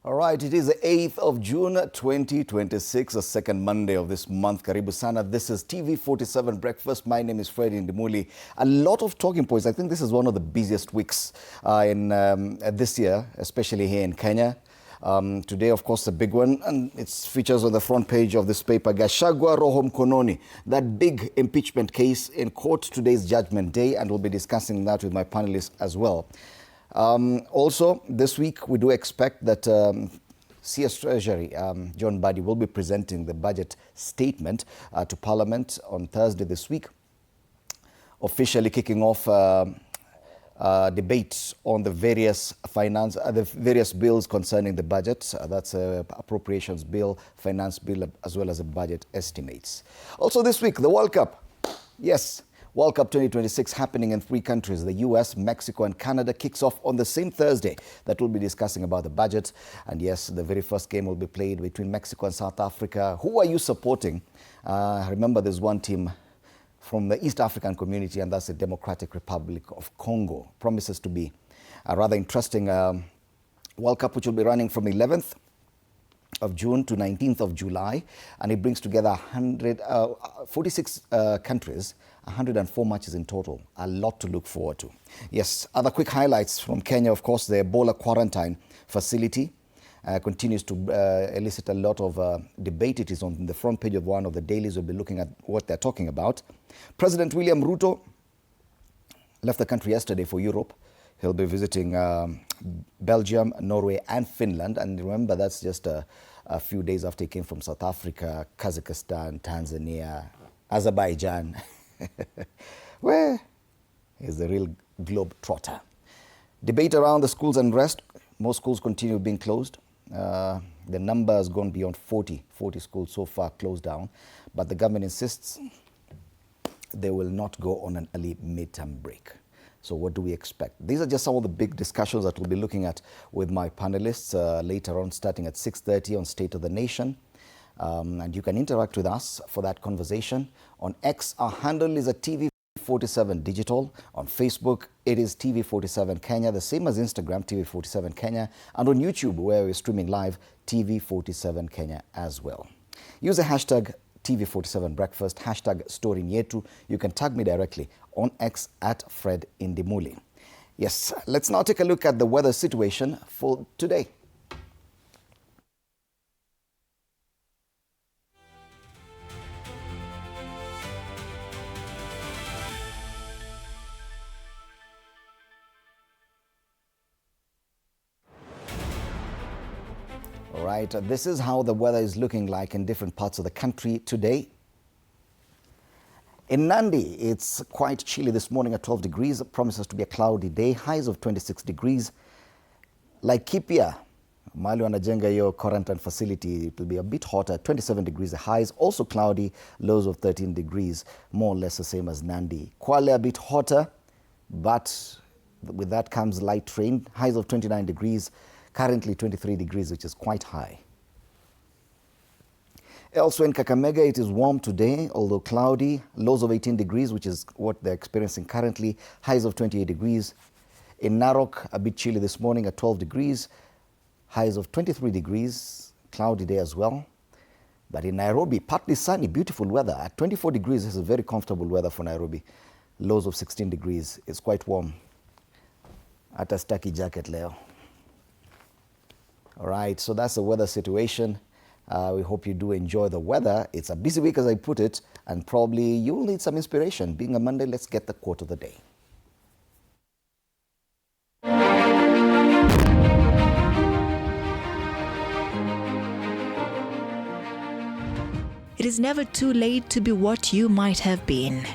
All right, it is the 8th of June 2026, the second Monday of this month. Karibu sana. This is TV47 Breakfast. My name is Fred Ndimuli. A lot of talking points. I think this is one of the busiest weeks in this year, especially here in Kenya. Today, of course, the big one, and it features on the front page of this paper, Gachagua roho mkononi, that big impeachment case in court. Today's judgment day, and we'll be discussing that with my panelists as well. Also, this week, we do expect that CS Treasury, John Buddy, will be presenting the budget statement to Parliament on Thursday this week, officially kicking off debate on the various bills concerning the budget. That's appropriations bill, finance bill, as well as the budget estimates. Also this week, the World Cup. Yes. World Cup 2026 happening in 3 countries, the US, Mexico and Canada, kicks off on the same Thursday. That will be discussing about the budget. And yes, the very first game will be played between Mexico and South Africa. Who are you supporting? Remember, there's one team from the East African community, and that's the Democratic Republic of Congo. Promises to be a rather interesting World Cup, which will be running from 11th of June to 19th of July. And it brings together 46 countries, 104 matches in total. A lot to look forward to. Yes, other quick highlights from Kenya, of course, the Ebola quarantine facility continues to elicit a lot of debate. It is on the front page of one of the dailies. We'll be looking at what they're talking about. President William Ruto left the country yesterday for Europe. He'll be visiting Belgium, Norway and Finland. And remember, that's just a few days after he came from South Africa, Kazakhstan, Tanzania, Azerbaijan. Where is the real globe trotter? Debate around the schools unrest. Most schools continue being closed. The number has gone beyond 40 schools so far closed down. But the government insists they will not go on an early midterm break. So what do we expect? These are just some of the big discussions that we'll be looking at with my panelists later on, starting at 6:30 on State of the Nation. And you can interact with us for that conversation. On X, our handle is at TV47 Digital. On Facebook, it is TV47 Kenya, the same as Instagram, TV47 Kenya. And on YouTube, where we're streaming live, TV47 Kenya as well. Use the hashtag TV47 Breakfast, hashtag Story Yetu. You can tag me directly on X at Fred Ndimuli. Yes, let's now take a look at the weather situation for today. All right, this is how the weather is looking like in different parts of the country today. In Nandi, it's quite chilly this morning at 12 degrees. It promises to be a cloudy day, highs of 26 degrees. Laikipia, mahali wanajenga hiyo quarantine facility, it will be a bit hotter, 27 degrees the highs, also cloudy, lows of 13 degrees, more or less the same as Nandi. Kwale a bit hotter, but with that comes light rain, highs of 29 degrees, currently 23 degrees, which is quite high. Elsewhere in Kakamega, it is warm today, although cloudy, lows of 18 degrees, which is what they're experiencing currently, highs of 28 degrees. In Narok, a bit chilly this morning at 12 degrees, highs of 23 degrees, cloudy day as well. But in Nairobi, partly sunny, beautiful weather. At 24 degrees, this is very comfortable weather for Nairobi. Lows of 16 degrees, it's quite warm. Hata staki jacket leo. All right, so that's the weather situation. We hope you do enjoy the weather. It's a busy week, as I put it, and probably you will need some inspiration. Being a Monday, let's get the quote of the day. It is never too late to be what you might have been.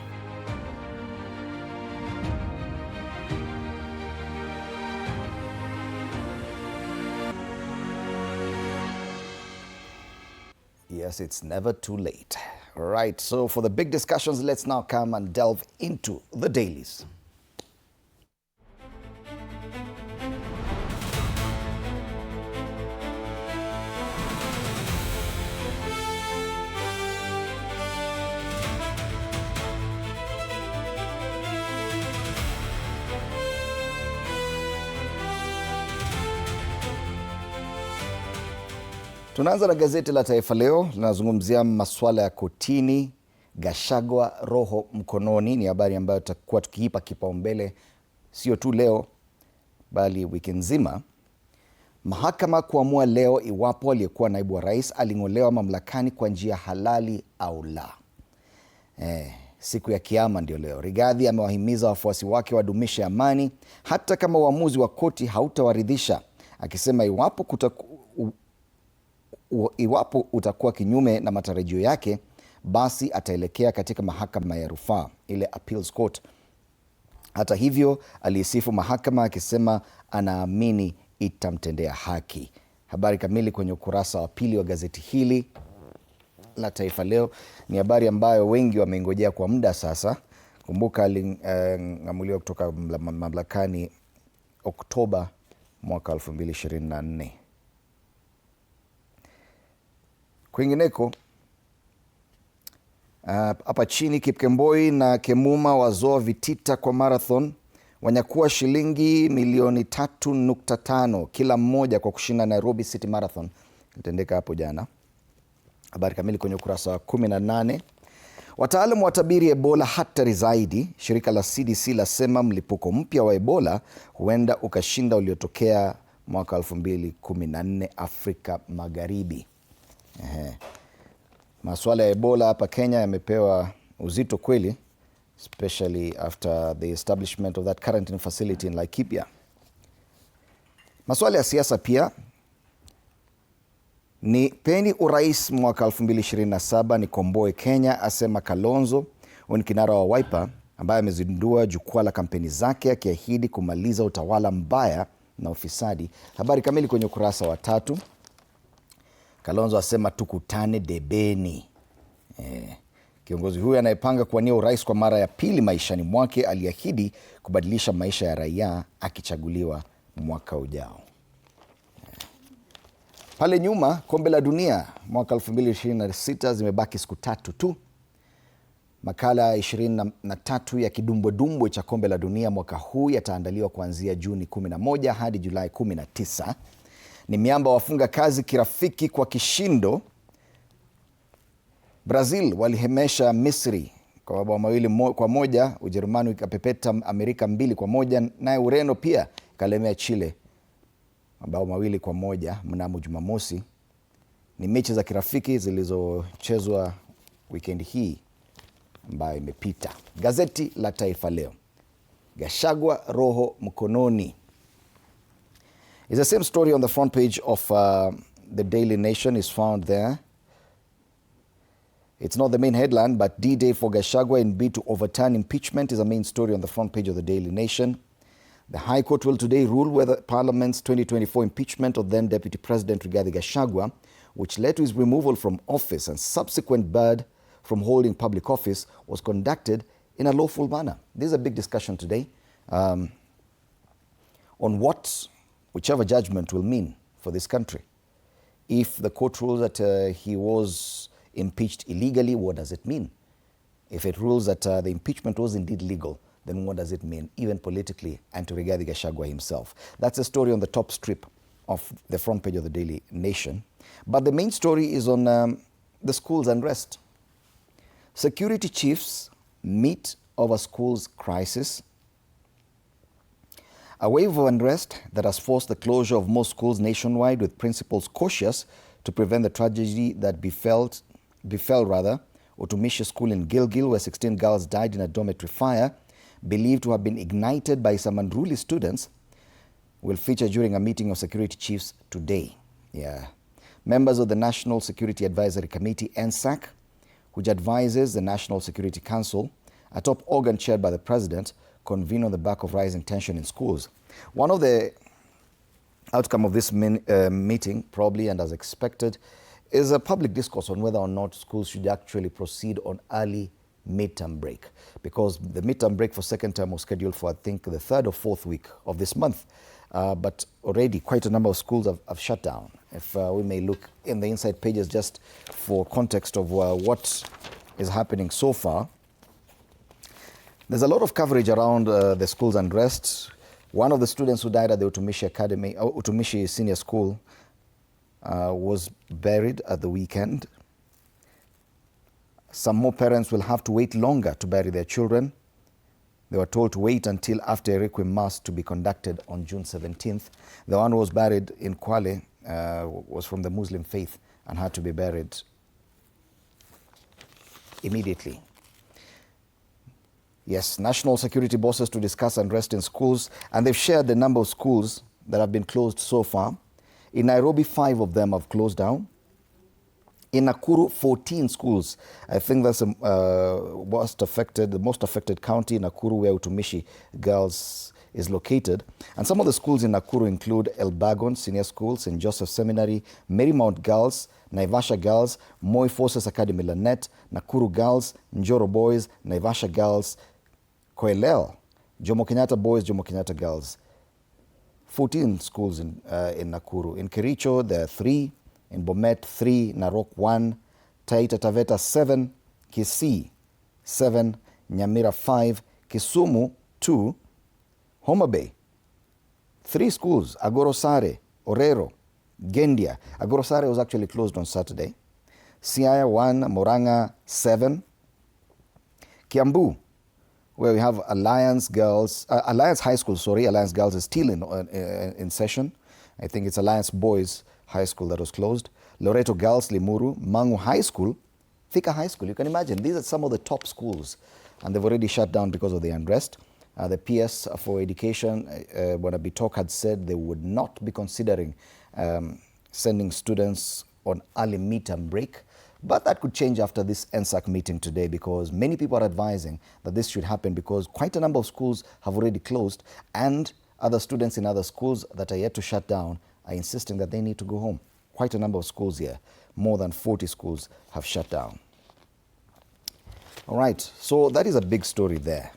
Yes, it's never too late. All right, so for the big discussions, let's now come and delve into the dailies. Tunaanza na gazeti la Taifa Leo, linazungumzia masuala ya kotini. Gachagua roho mkononi ni habari ambayo tutakuwa tukiipa kipaumbele sio tu leo bali wiki nzima. Mahakama kuamua leo iwapo aliyekuwa naibu wa rais aling'olewa mamlakani kwa njia halali au la. Siku ya kiama ndio leo. Rigathi amewahimiza wafuasi wake wadumishe amani hata kama uamuzi wa koti hautawaridhisha, akisema iwapo utakuwa kinyume na matarajio yake, basi ataelekea katika mahakama ya rufaa, ile appeals court. Hata hivyo, aliisifu mahakama akisema anaamini itamtendea haki. Habari kamili kwenye ukurasa wa pili wa gazeti hili la Taifa Leo. Ni habari ambayo wengi wameingojea kwa muda sasa. Kumbuka aling'amuliwa kutoka mamlakani Oktoba mwaka 2024. Kwingineko, hapa chini, Kipkemboi na Kemuma wazoa vitita kwa marathon, wanyakua shilingi milioni 3.5 kila mmoja kwa kushinda Nairobi City Marathon. Ilitendeka hapo jana. Habari kamili kwenye ukurasa wa 18. Wataalamu watabiri Ebola hatari zaidi. Shirika la CDC lasema mlipuko mpya wa Ebola huenda ukashinda uliotokea mwaka 2014 Afrika Magharibi. Masuala ya Ebola hapa Kenya yamepewa uzito kweli, especially after the establishment of that quarantine facility in Laikipia. Masuala ya siasa pia ni peni urais mwaka 2027 ni komboe Kenya, asema Kalonzo. Ni kinara wa Wiper ambaye amezindua jukwaa la kampeni zake akiahidi kumaliza utawala mbaya na ufisadi. Habari kamili kwenye ukurasa wa 3. Kalonzo asema tukutane debeni. Kiongozi huyu anayepanga kuwania urais kwa mara ya pili maishani mwake aliahidi kubadilisha maisha ya raia akichaguliwa mwaka ujao. Pale nyuma, kombe la dunia mwaka 2026 zimebaki siku 3 tu. Makala 23 ya kidumbwedumbwe cha kombe la dunia mwaka huu yataandaliwa kuanzia Juni 11 hadi Julai 19. Ni miamba wafunga kazi kirafiki kwa kishindo. Brazil walihemesha Misri kwa mabao 2-1. Ujerumani ikapepeta Amerika 2-1, naye Ureno pia ikalemea Chile mabao 2-1 mnamo Jumamosi. Ni mechi za kirafiki zilizochezwa weekend hii ambayo imepita. Gazeti la Taifa Leo. Gachagua roho mkononi. It's the same story on the front page of the Daily Nation is found there. It's not the main headline, but D-Day for Gachagua in bid to overturn impeachment is a main story on the front page of the Daily Nation. The High Court will today rule whether Parliament's 2024 impeachment of then Deputy President Rigathi Gachagua, which led to his removal from office and subsequent ban from holding public office, was conducted in a lawful manner. This is a big discussion today on what whichever judgment will mean for this country. If the court rules that he was impeached illegally, what does it mean? If it rules that the impeachment was indeed legal, then what does it mean, even politically, and to Rigathi Gachagua himself? That's a story on the top strip of the front page of the Daily Nation. But the main story is on the schools unrest. Security chiefs meet over schools crisis. A wave of unrest that has forced the closure of most schools nationwide, with principals cautious to prevent the tragedy that befell Utumishi School in Gilgil, where 16 girls died in a dormitory fire, believed to have been ignited by some unruly students, will feature during a meeting of security chiefs today. Members of the National Security Advisory Committee, NSAC, which advises the National Security Council, a top organ chaired by the President, convene on the back of rising tension in schools. One of the outcome of this meeting, probably and as expected, is a public discourse on whether or not schools should actually proceed on early midterm break, because the midterm break for second term was scheduled for, I think, the 3rd or 4th week of this month. But already quite a number of schools have shut down. If we may look in the inside pages just for context of what is happening so far. There's a lot of coverage around the schools unrest. One of the students who died at the Utumishi Academy, Utumishi Senior School, was buried at the weekend. Some more parents will have to wait longer to bury their children. They were told to wait until after a requiem mass to be conducted on June 17th. The one who was buried in Kwale was from the Muslim faith and had to be buried immediately. Yes, national security bosses to discuss unrest in schools, and they've shared the number of schools that have been closed so far. In Nairobi, 5 of them have closed down. In Nakuru, 14 schools. I think that's the most affected county, Nakuru, where Utumishi Girls is located. And some of the schools in Nakuru include Elbagon Senior School, St. Joseph Seminary, Marymount Girls, Naivasha Girls, Moi Forces Academy Lanet, Nakuru Girls, Njoro Boys, Naivasha Girls, Koelel, Jomo Kenyatta Boys, Jomo Kenyatta Girls. 14 schools in Nakuru. In Kericho, there are 3. In Bomet, 3. Narok, 1. Taita Taveta, 7. Kisii, 7. Nyamira, 5. Kisumu, 2. Homa Bay, 3 schools. Agorosare, Orero, Gendia. Agorosare was actually closed on Saturday. Siaya, 1. Moranga, 7. Kiambu, where we have Alliance High School, Alliance Girls is still in session. I think it's Alliance Boys High School that was closed. Loreto Girls, Limuru, Mangu High School, Thika High School. You can imagine, these are some of the top schools, and they've already shut down because of the unrest. The PS for Education, Bonabitok had said they would not be considering sending students on early midterm break. But that could change after this NSAC meeting today, because many people are advising that this should happen because quite a number of schools have already closed, and other students in other schools that are yet to shut down are insisting that they need to go home. Quite a number of schools here, more than 40 schools have shut down. All right, so that is a big story there.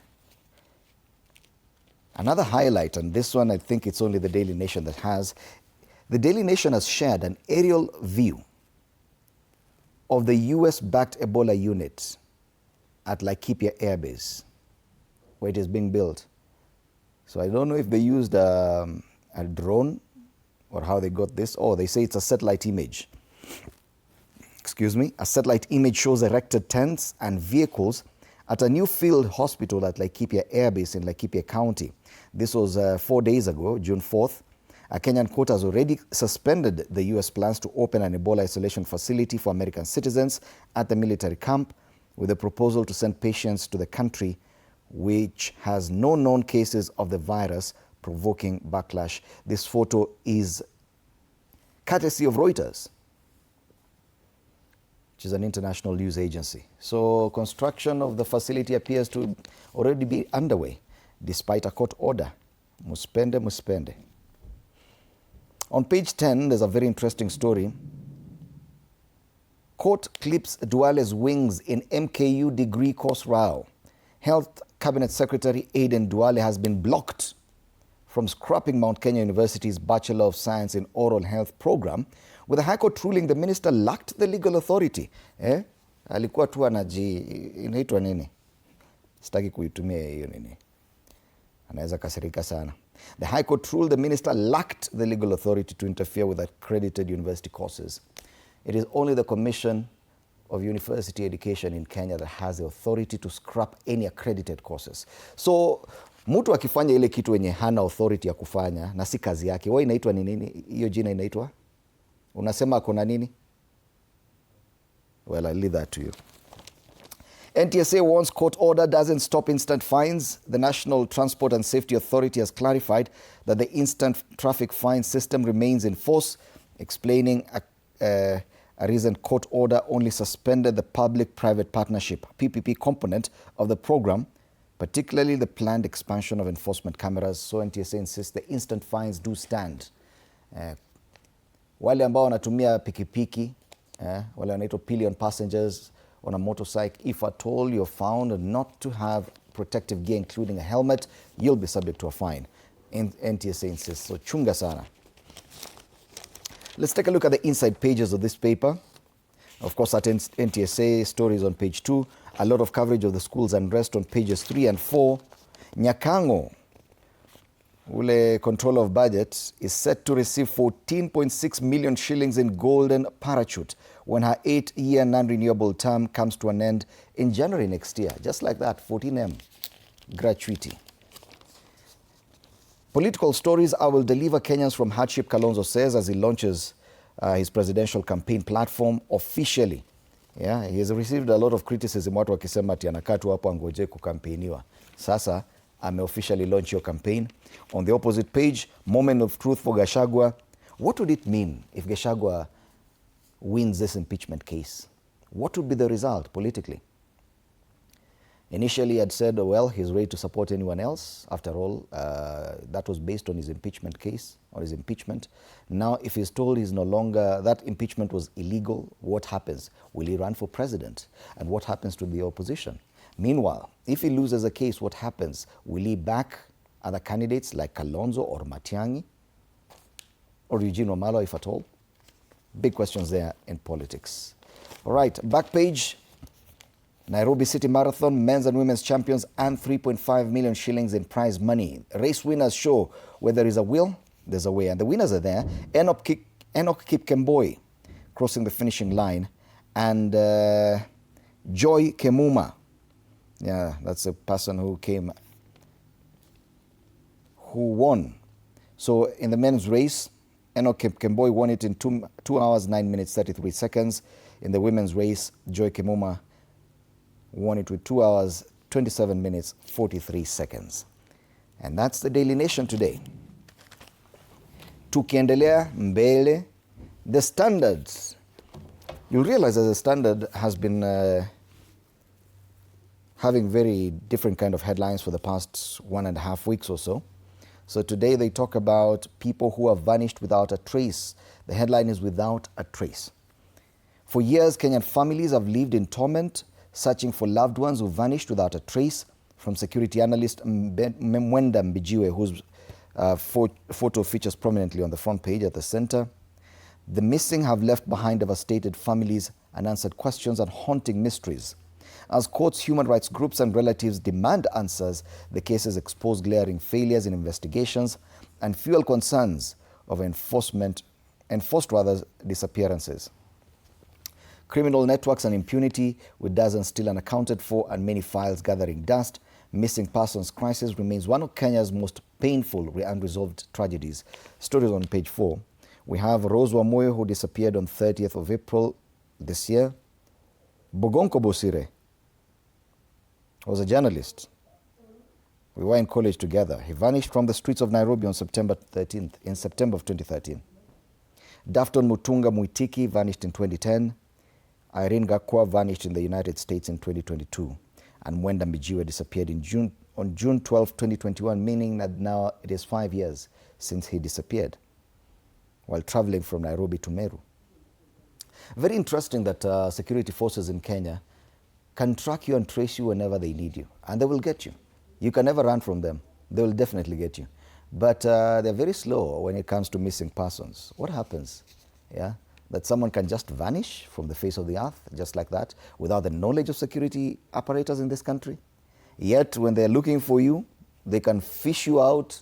Another highlight, and this one I think it's only the Daily Nation that has, the Daily Nation has shared an aerial view of the US-backed Ebola unit at Laikipia Air Base, where it is being built. So I don't know if they used a drone or how they got this. Oh, they say it's a satellite image. Excuse me. A satellite image shows erected tents and vehicles at a new field hospital at Laikipia Air Base in Laikipia County. This was 4 days ago, June 4th. A Kenyan court has already suspended the U.S. plans to open an Ebola isolation facility for American citizens at the military camp, with a proposal to send patients to the country, which has no known cases of the virus, provoking backlash. This photo is courtesy of Reuters, which is an international news agency. So construction of the facility appears to already be underway, despite a court order. Muspende, muspende. On page 10, there's a very interesting story. Court clips Duale's wings in MKU degree course row. Health Cabinet Secretary Aden Duale has been blocked from scrapping Mount Kenya University's Bachelor of Science in Oral Health program, with the High Court ruling the minister lacked the legal authority. Alikuwa tu inaitwa nini? Sitaki kuitumia hiyo nini. Anaweza kasirika sana. The High Court ruled the minister lacked the legal authority to interfere with accredited university courses. It is only the Commission of University Education in Kenya that has the authority to scrap any accredited courses. So, mtu akifanya ile kitu wenye hana authority ya kufanya na si kazi yake, wewe inaitwa ni nini? Hiyo jina inaitwa? Unasema kuna nini? Well, I'll leave that to you. NTSA warns court order doesn't stop instant fines. The National Transport and Safety Authority has clarified that the instant traffic fine system remains in force, explaining a recent court order only suspended the public-private partnership, PPP component of the program, particularly the planned expansion of enforcement cameras. So NTSA insists the instant fines do stand. Wale ambao wanatumia pikipiki, wale wanaitwa pillion passengers on a motorcycle, if at all you're found not to have protective gear, including a helmet, you'll be subject to a fine. NTSA insists. So chunga sana. Let's take a look at the inside pages of this paper. Of course, at NTSA, stories on page 2. A lot of coverage of the schools unrest on pages 3 and 4. Nyakango, ule controller of budget, is set to receive 14.6 million shillings in golden parachute when her 8-year non-renewable term comes to an end in January next year. Just like that, 14M gratuity. Political stories I will deliver Kenyans from hardship, Kalonzo says as he launches his presidential campaign platform officially. Yeah, he has received a lot of criticism, watu wakisema ati anakaa tu hapo angoje kukampeniwa. Sasa officially launch your campaign. On the opposite page, moment of truth for Gachagua. What would it mean if Gachagua wins this impeachment case? What would be the result politically? Initially, he had said, well, he's ready to support anyone else. After all, that was based on his impeachment case, or his impeachment. Now, if he's told he's no longer, that impeachment was illegal, what happens? Will he run for president? And what happens to the opposition? Meanwhile, if he loses a case, what happens? Will he back other candidates like Kalonzo or Matiang'i? Or Eugene Wamalwa, if at all? Big questions there in politics. All right, back page. Nairobi City Marathon, men's and women's champions earn 3.5 million shillings in prize money. Race winners show where there is a will, there's a way. And the winners are there. Enoch Kipkemboi crossing the finishing line. And Joy Kemuma. Yeah, that's a person who won. So in the men's race, Enoch Kipkemboi won it in 2 hours, 9 minutes, 33 seconds. In the women's race, Joy Kemuma won it with 2 hours, 27 minutes, 43 seconds. And that's the Daily Nation today. Tukiendelea mbele, the Standards. You'll realize that the Standard has been having very different kind of headlines for the past 1.5 weeks or so. So today they talk about people who have vanished without a trace. The headline is Without a Trace. For years, Kenyan families have lived in torment, searching for loved ones who vanished without a trace, from security analyst Mwenda Mbijiwe, whose photo features prominently on the front page at the center. The missing have left behind devastated families, unanswered questions and haunting mysteries. As courts, human rights groups and relatives demand answers, the cases expose glaring failures in investigations and fuel concerns of enforced disappearances. Criminal networks and impunity, with dozens still unaccounted for and many files gathering dust. Missing persons crisis remains one of Kenya's most painful unresolved tragedies. Stories on page 4. We have Rose Wamoyo, who disappeared on 30th of April this year. Bogonko Bosire was a journalist. We were in college together. He vanished from the streets of Nairobi on September 13th, in September of 2013. Dafton Mutunga Muitiki vanished in 2010. Irene Gachagua vanished in the United States in 2022. And Mwenda Mbijiwe disappeared on June 12, 2021, meaning that now it is 5 years since he disappeared while traveling from Nairobi to Meru. Very interesting that security forces in Kenya can track you and trace you whenever they need you. And they will get you. You can never run from them. They will definitely get you. But they're very slow when it comes to missing persons. What happens? Yeah, that someone can just vanish from the face of the earth, just like that, without the knowledge of security apparatus in this country. Yet, when they're looking for you, they can fish you out.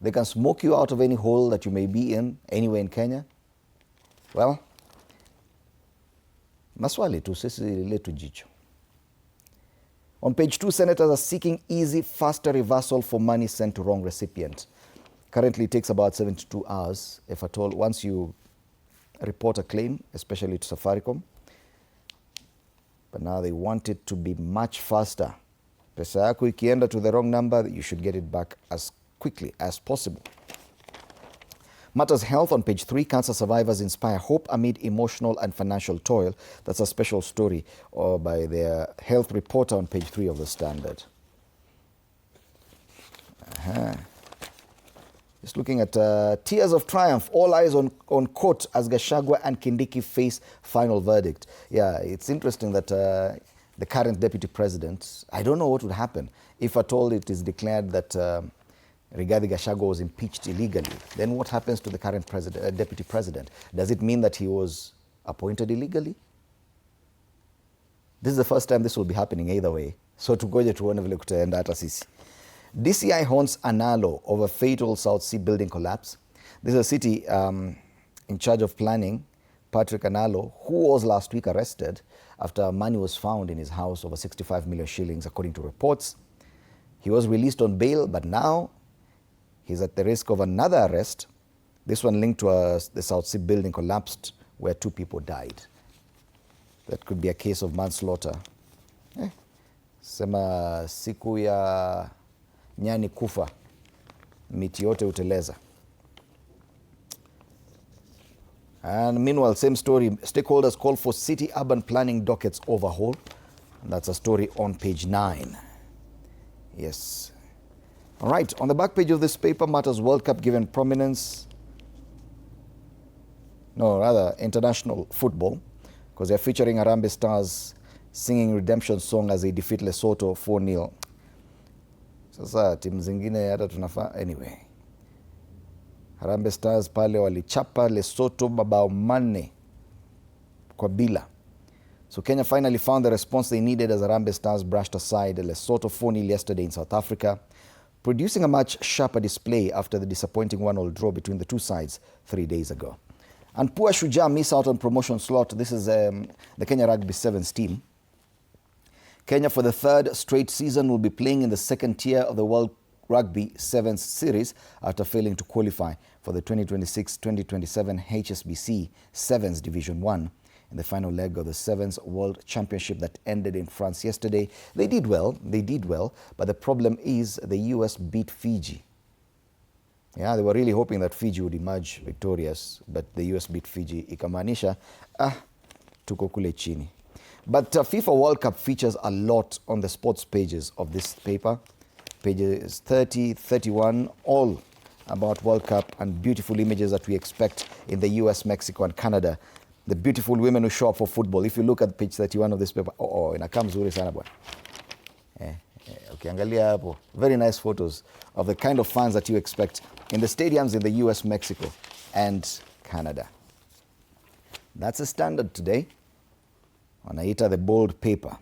They can smoke you out of any hole that you may be in, anywhere in Kenya. Well, maswali tu, sisi letu jicho. On page 2, senators are seeking easy, faster reversal for money sent to wrong recipient. Currently, it takes about 72 hours, if at all, once you report a claim, especially to Safaricom. But now they want it to be much faster. Pesa yako ikienda to the wrong number, you should get it back as quickly as possible. Matters Health on page 3, cancer survivors inspire hope amid emotional and financial toil. That's a special story by their health reporter on page 3 of the Standard. Just looking at tears of triumph, all eyes on court as Gachagua and Kindiki face final verdict. Yeah, it's interesting that the current deputy president, I don't know what would happen if at all it is declared that Rigathi Gachagua was impeached illegally. Then what happens to the current deputy president? Does it mean that he was appointed illegally? This is the first time this will be happening either way. So tugoje tuone vile kutaenda hata sisi. DCI haunts Analo over fatal South Sea building collapse. This is a city in charge of planning, Patrick Analo, who was last week arrested after money was found in his house, over 65 million shillings, according to reports. He was released on bail, but now he's at the risk of another arrest. This one linked to the South Sea building collapsed, where 2 people died. That could be a case of manslaughter. Sema siku ya nyani kufa, miti yote uteleza. And meanwhile, same story, stakeholders call for city urban planning dockets overhaul. And that's a story on page 9. Yes. All right, on the back page of this paper, matters World Cup given prominence. No, rather international football, because they're featuring Harambee Stars singing redemption song as they defeat Lesotho 4-0. Sasa timu zingine hata tunafaa anyway. Harambee Stars pale walichapa Lesotho mabao 4 kwa bila. So Kenya finally found the response they needed as Harambee Stars brushed aside Lesotho 4-0 yesterday in South Africa, producing a much sharper display after the disappointing 1-1 draw between the two sides 3 days ago. And poor Shujaa miss out on promotion slot. This is the Kenya Rugby Sevens team. Kenya, for the 3rd straight season, will be playing in the 2nd tier of the World Rugby Sevens series after failing to qualify for the 2026-2027 HSBC Sevens Division 1 in the final leg of the Sevens World Championship that ended in France yesterday. They did well, but the problem is the US beat Fiji. Yeah, they were really hoping that Fiji would emerge victorious, but the US beat Fiji. Ikamaanisha, tuko kule chini. But FIFA World Cup features a lot on the sports pages of this paper. Pages 30, 31, all about World Cup and beautiful images that we expect in the US, Mexico and Canada. The beautiful women who show up for football. If you look at page 31 of this paper, inakaa mzuri sana bwana. Ukiangalia hapo, very nice photos of the kind of fans that you expect in the stadiums in the US, Mexico and Canada. That's a standard today. Wanaita the bold paper.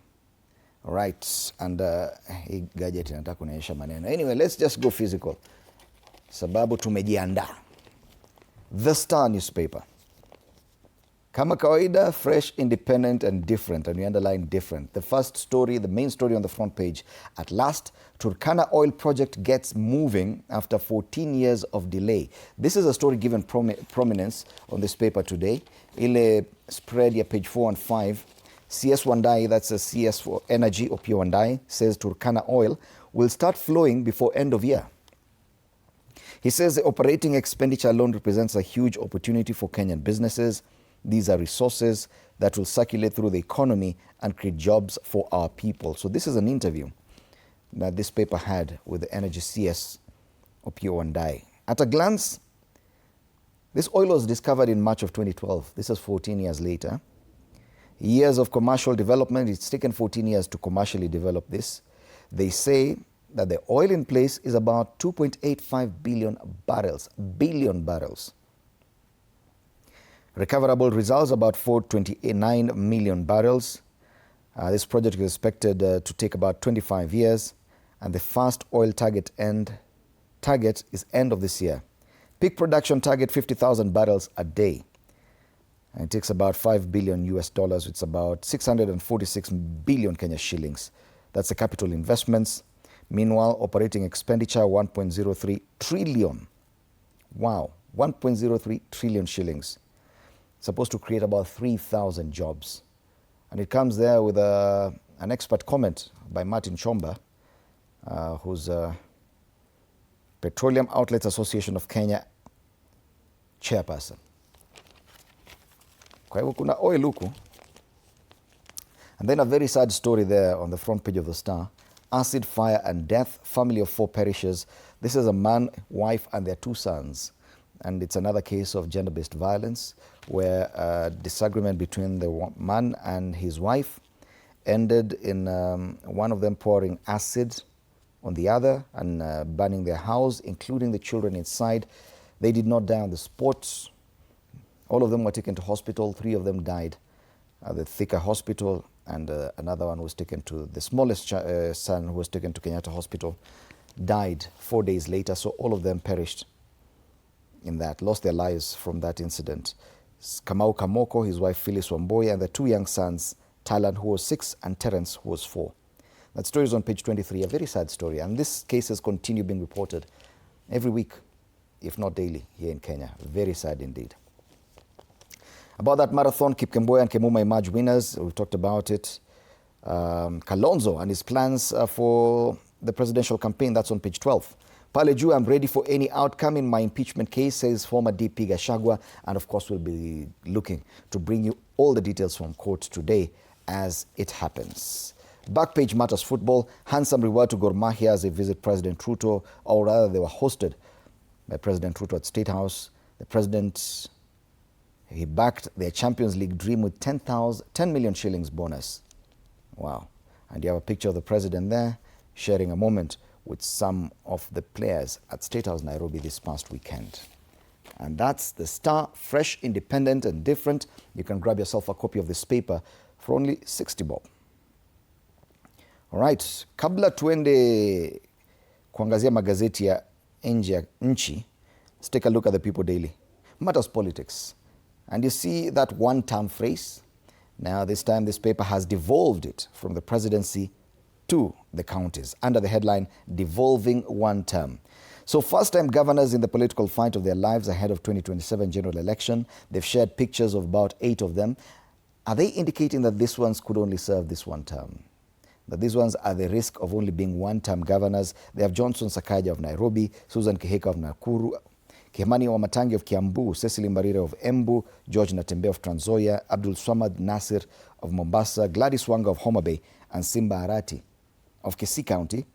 All right, and hii gadget inataka kunionyesha maneno. Anyway, let's just go physical. Sababu tumejiandaa. The Star newspaper. Kama kawaida, fresh, independent, and different, and we underline different. The first story, the main story on the front page. At last, Turkana oil project gets moving after 14 years of delay. This is a story given prominence on this paper today. Ile spread ya page 4 and 5. CS Wandai, that's a CS for Energy, Opio Wandai, says Turkana oil will start flowing before end of year. He says the operating expenditure alone represents a huge opportunity for Kenyan businesses. These are resources that will circulate through the economy and create jobs for our people. So this is an interview that this paper had with the Energy CS, Opio Wandai. At a glance, this oil was discovered in March of 2012. This is 14 years later. Years of commercial development, it's taken 14 years to commercially develop this. They say that the oil in place is about 2.85 billion barrels. Recoverable results about 429 million barrels. This project is expected to take about 25 years, and the first oil target is end of this year. Peak production target 50,000 barrels a day. And it takes about $5 billion US. It's about 646 billion Kenya shillings. That's the capital investments. Meanwhile, operating expenditure 1.03 trillion. Wow, 1.03 trillion shillings. Supposed to create about 3,000 jobs. And it comes there with an expert comment by Martin Chomba, who's Petroleum Outlets Association of Kenya chairperson. Kwa hivyo kuna oil huku. And then a very sad story there on the front page of the Star. Acid, fire and death, family of 4 perishes. This is a man, wife and their 2 sons. And it's another case of gender-based violence where a disagreement between the man and his wife ended in one of them pouring acid on the other and burning their house, including the children inside. They did not die on the spot. All of them were taken to hospital. 3 of them died at the Thika hospital, and another one was taken to the smallest son, who was taken to Kenyatta hospital. died 4 days later. So all of them perished in that, lost their lives from that incident. Kamau Kamoko, his wife Phyllis Wamboya, and the two young sons, Talan, who was 6, and Terence, who was 4. That story is on page 23, a very sad story. And these cases continue being reported every week, if not daily, here in Kenya. Very sad indeed. About that marathon, Kip Kemboya and Kemuma emerge winners. We've talked about it. Kalonzo and his plans for the presidential campaign, that's on page 12. Pale juu, I'm ready for any outcome in my impeachment case, says former DP Gachagua. And of course, we'll be looking to bring you all the details from court today as it happens. Backpage Matters Football, handsome reward to Gor Mahia as they visit President Ruto, or rather they were hosted by President Ruto at State House. The president, he backed their Champions League dream with 10 million shillings bonus. Wow. And you have a picture of the president there sharing a moment with some of the players at State House, Nairobi this past weekend. And that's the Star, fresh, independent and different. You can grab yourself a copy of this paper for only 60 bob. All right, kabla tuende kuangazia magazeti ya nje ya nchi, let's take a look at the People Daily. Matters Politics. And you see that one-term phrase. Now this time this paper has devolved it from the presidency to the counties under the headline, Devolving One Term. So first-time governors in the political fight of their lives ahead of 2027 general election. They've shared pictures of about 8 of them. Are they indicating that these ones could only serve this one term? That these ones are the risk of only being one-term governors? They have Johnson Sakaja of Nairobi, Susan Kihika of Nakuru, Kimani Wamatangi of Kiambu, Cecily Mbarire of Embu, George Natembe of Trans Nzoia, Abdul Swamad Nasir of Mombasa, Gladys Wanga of Homa Bay, and Simba Arati of Kisii County.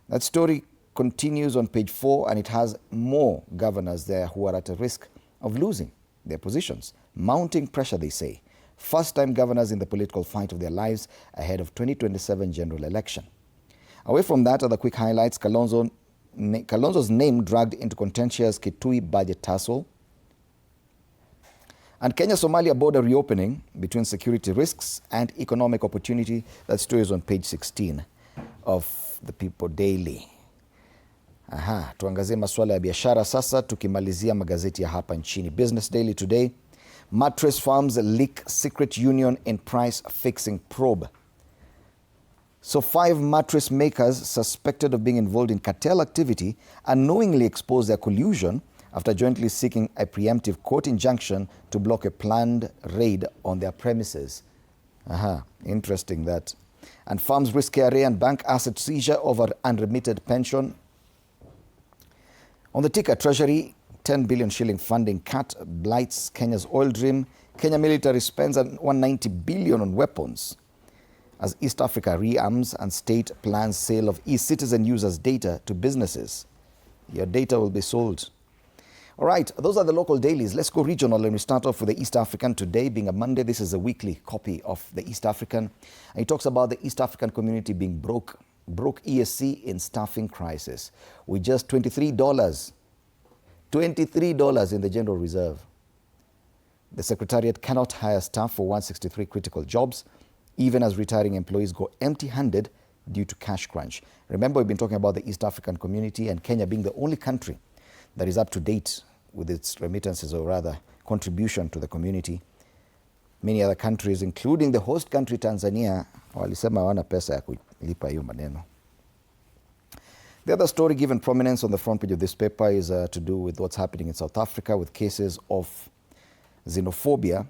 That story continues on page 4, and it has more governors there who are at a risk of losing their positions. Mounting pressure, they say. First-time governors in the political fight of their lives ahead of 2027 general election. Away from that, other quick highlights. Kalonzo's name dragged into contentious Kitui budget tussle. And Kenya-Somalia border reopening between security risks and economic opportunity. That story is on page 16 of the People Daily. Tuangazie masuala ya biashara sasa, tukimalizia magazeti ya hapa nchini. Business Daily today. Mattress firms leak secret union in price fixing probe. So 5 mattress makers suspected of being involved in cartel activity unknowingly exposed their collusion after jointly seeking a preemptive court injunction to block a planned raid on their premises. Interesting that. And firms risk KRA and bank asset seizure over unremitted pension. On the ticker, Treasury, 10 billion shilling funding cut blights Kenya's oil dream. Kenya military spends 190 billion on weapons as East Africa rearms and state plans sale of e-citizen users' data to businesses. Your data will be sold. All right, those are the local dailies. Let's go regional, and we start off with the East African. Today being a Monday, this is a weekly copy of the East African. And it talks about the East African community being broke ESC in staffing crisis with just $23 in the General Reserve. The Secretariat cannot hire staff for 163 critical jobs, even as retiring employees go empty-handed due to cash crunch. Remember, we've been talking about the East African community and Kenya being the only country that is up to date with its remittances, or rather contribution to the community. Many other countries, including the host country Tanzania, walisema hawana pesa ya kulipa hiyo maneno. The other story given prominence on the front page of this paper is to do with what's happening in South Africa with cases of xenophobia.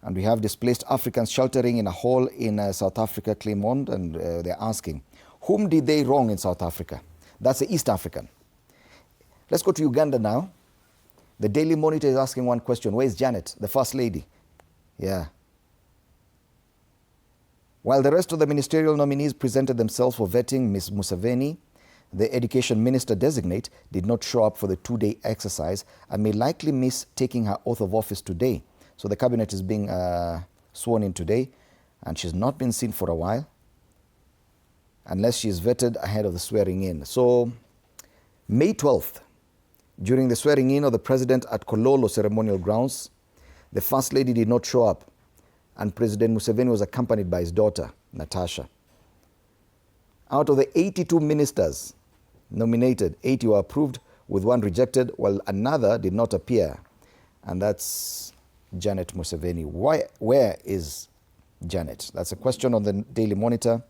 And we have displaced Africans sheltering in a hall in South Africa, Clermont, and they're asking, whom did they wrong in South Africa? That's the East African. Let's go to Uganda now. The Daily Monitor is asking one question. Where's Janet, the First Lady? Yeah. While the rest of the ministerial nominees presented themselves for vetting, Ms. Museveni, the Education Minister designate, did not show up for the 2-day exercise and may likely miss taking her oath of office today. So the cabinet is being sworn in today, and she's not been seen for a while, unless she is vetted ahead of the swearing in. So May 12th, during the swearing in of the president at Kololo ceremonial grounds, the First Lady did not show up, and President Museveni was accompanied by his daughter, Natasha. Out of the 82 ministers nominated. 80 were approved, with one rejected, while another did not appear. And that's Janet Museveni. Where is Janet? That's a question on the Daily Monitor.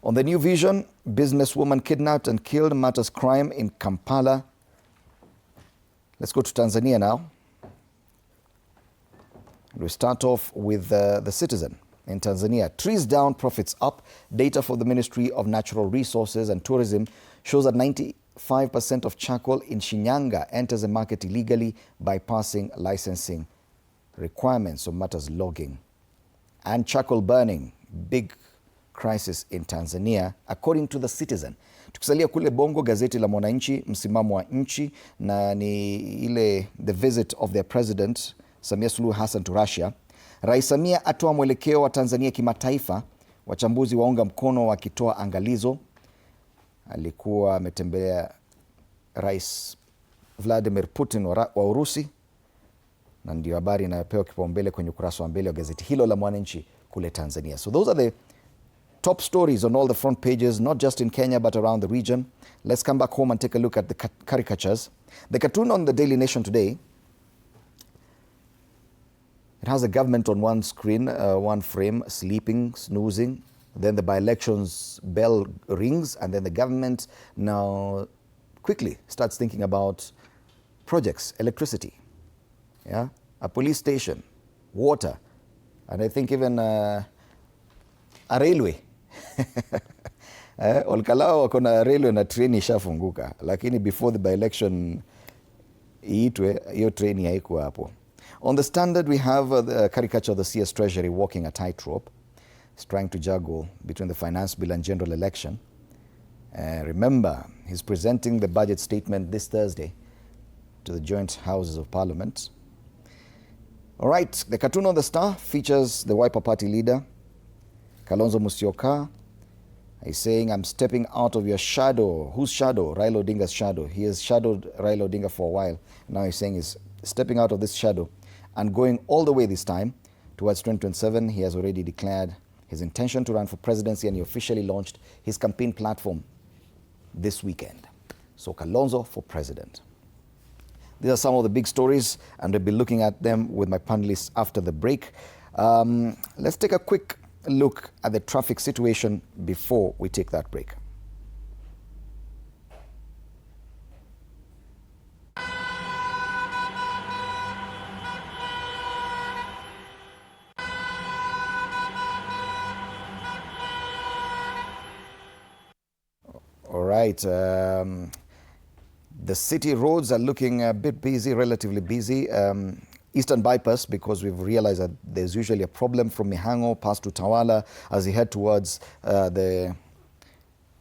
On the New Vision, businesswoman kidnapped and killed, matters crime in Kampala. Let's go to Tanzania now. We start off with the Citizen in Tanzania. Trees down, profits up. Data for the Ministry of Natural Resources and Tourism shows that 95% of charcoal in Shinyanga enters the market illegally, bypassing licensing requirements. So matters logging. And charcoal burning, big crisis in Tanzania, according to the Citizen. Tukisalia kule Bongo, gazeti la Mwananchi, msimamo wa nchi, na ni ile the visit of their president Samia Suluhu Hassan to Russia. Rais Samia atoa mwelekeo wa Tanzania kimataifa, wachambuzi waunga mkono wakitoa angalizo. Alikuwa ametembelea Rais Vladimir Putin wa Urusi, na ndio habari inayopewa kipaumbele kwenye ukurasa wa mbele wa gazeti hilo la Mwananchi kule Tanzania. So those are the top stories on all the front pages, not just in Kenya but around the region. Let's come back home and take a look at the caricatures. The cartoon on the Daily Nation today, it has the government on one screen, one frame, sleeping, snoozing. Then the by-elections bell rings, and then the government now quickly starts thinking about projects, electricity, yeah, a police station, water, and I think even a railway. Olkalao wako na railway na treni ishafunguka, lakini before the by-election iitwe, hiyo treni haikuwa hapo. On the Standard, we have the caricature of the CS Treasury walking a tightrope. He's trying to juggle between the finance bill and general election. Remember, he's presenting the budget statement this Thursday to the joint houses of parliament. All right, the cartoon on the Star features the Wiper Party leader, Kalonzo Musyoka. He's saying, I'm stepping out of your shadow. Whose shadow? Raila Odinga's shadow. He has shadowed Raila Odinga for a while. Now he's saying he's stepping out of this shadow and going all the way this time towards 2027. He has already declared his intention to run for presidency, and he officially launched his campaign platform this weekend. So Kalonzo for president. These are some of the big stories, and we'll be looking at them with my panelists after the break. Let's take a quick look at the traffic situation before we take that break. All right. The city roads are looking a bit busy, relatively busy. Eastern Bypass, because we've realized that there's usually a problem from Mihango past to Tawala as you head towards the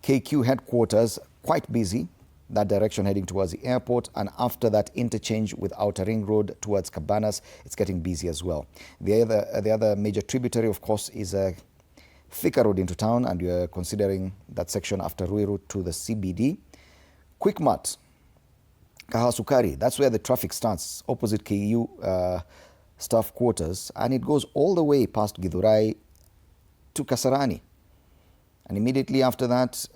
KQ headquarters, quite busy. That direction heading towards the airport, and after that interchange with Outer Ring Road towards Cabanas, it's getting busy as well. The other major tributary, of course, is Thika Road into town, and we're considering that section after Ruiru to the CBD. Quickmart, Kahasukari, that's where the traffic starts, opposite KU staff quarters, and it goes all the way past Githurai to Kasarani. And immediately after that,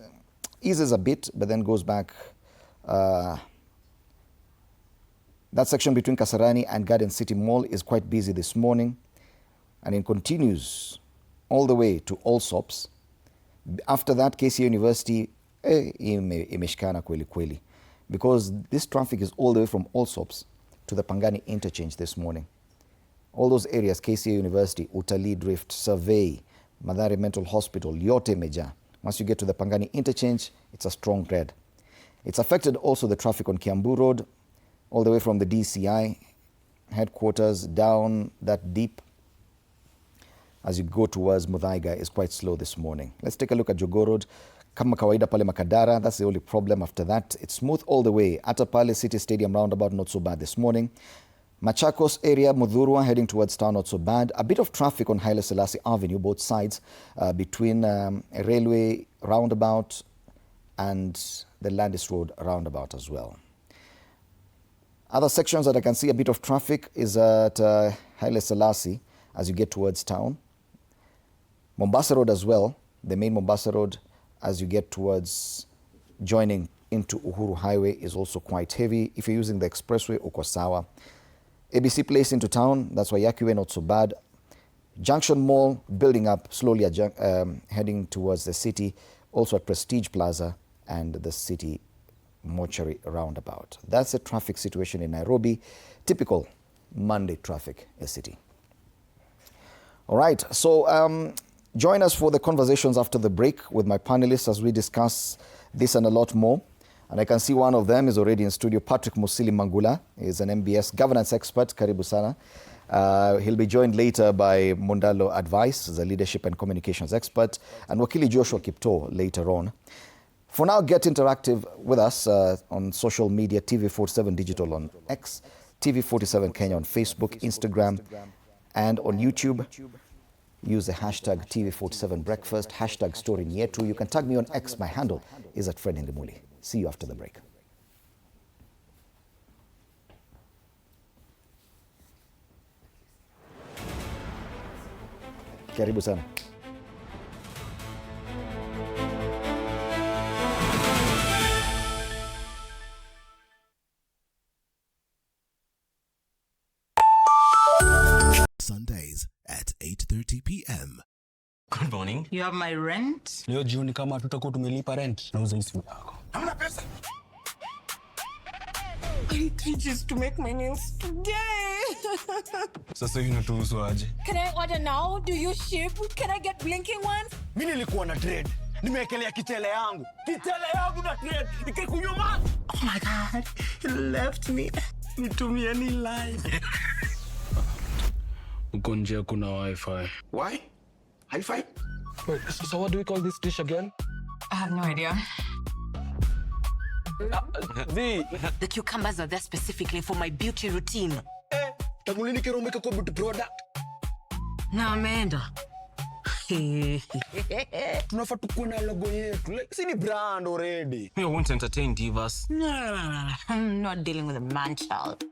eases a bit, but then goes back. That section between Kasarani and Garden City Mall is quite busy this morning, and it continues all the way to Allsops. After that, KCA University, imeshikana kweli kweli, because this traffic is all the way from Allsops to the Pangani interchange this morning. All those areas, KCA University, Utalii Drift, Survey, Mathare Mental Hospital, Yote Meja. Once you get to the Pangani interchange, it's a strong red. It's affected also the traffic on Kiambu Road, all the way from the DCI headquarters down that deep. As you go towards Muthaiga, is quite slow this morning. Let's take a look at Jogoo Road. Kama kawaida pale Makadara, that's the only problem. After that, it's smooth all the way. Ata pale City Stadium roundabout, not so bad this morning. Machakos area, Mudhurwa, heading towards town, not so bad. A bit of traffic on Haile Selassie Avenue, both sides, between a railway roundabout and the Landis Road roundabout as well. Other sections that I can see a bit of traffic is at Haile Selassie as you get towards town. Mombasa Road as well, the main Mombasa Road as you get towards joining into Uhuru Highway is also quite heavy. If you're using the expressway, uko sawa. ABC Place into town, that's why Yakiwe not so bad. Junction Mall building up slowly, heading towards the city, also at Prestige Plaza and the city mortuary roundabout. That's the traffic situation in Nairobi. Typical Monday traffic in the city. All right, so join us for the conversations after the break with my panelists as we discuss this and a lot more. And I can see one of them is already in studio. Patrick Musili Mangula is an MBS governance expert. Karibu sana. He'll be joined later by Mundalo Advice, the leadership and communications expert, and Wakili Joshua Kipto later on. For now, get interactive with us on social media, TV47 Digital on X, TV47 Kenya on Facebook, Instagram, and on YouTube. Use the hashtag TV47 Breakfast, hashtag Story Nyetu. You can tag me on X. My handle is at Fred Ndimuli. See you after the break. Karibu sana. Sundays at 8:30 p.m. Good morning. You have my rent? Leo jioni kama tutakuwa tumelipa rent, nauza hii simu yako. Hamna pesa. I need 3 G's to make my nails today. Sasa hivi natuhusu aje? Can I order now? Do you ship? Can I get blinking ones? Mimi nilikuwa na trade. Nimewekelea kitele yangu. Kitele yangu na trade. Nikikunyuma. Oh my God. He left me. Nitumie ni live. Uko nje kuna wifi. Why? High five? Wait, so what do we call this dish again? I have no idea. The cucumbers are there specifically for my beauty routine. Tamulini kero umeka kwa beauty product. Na ameenda. Tunafaa tukuwe na logo yetu. Like, si ni brand already. We won't entertain divas. No. I'm not dealing with a man child.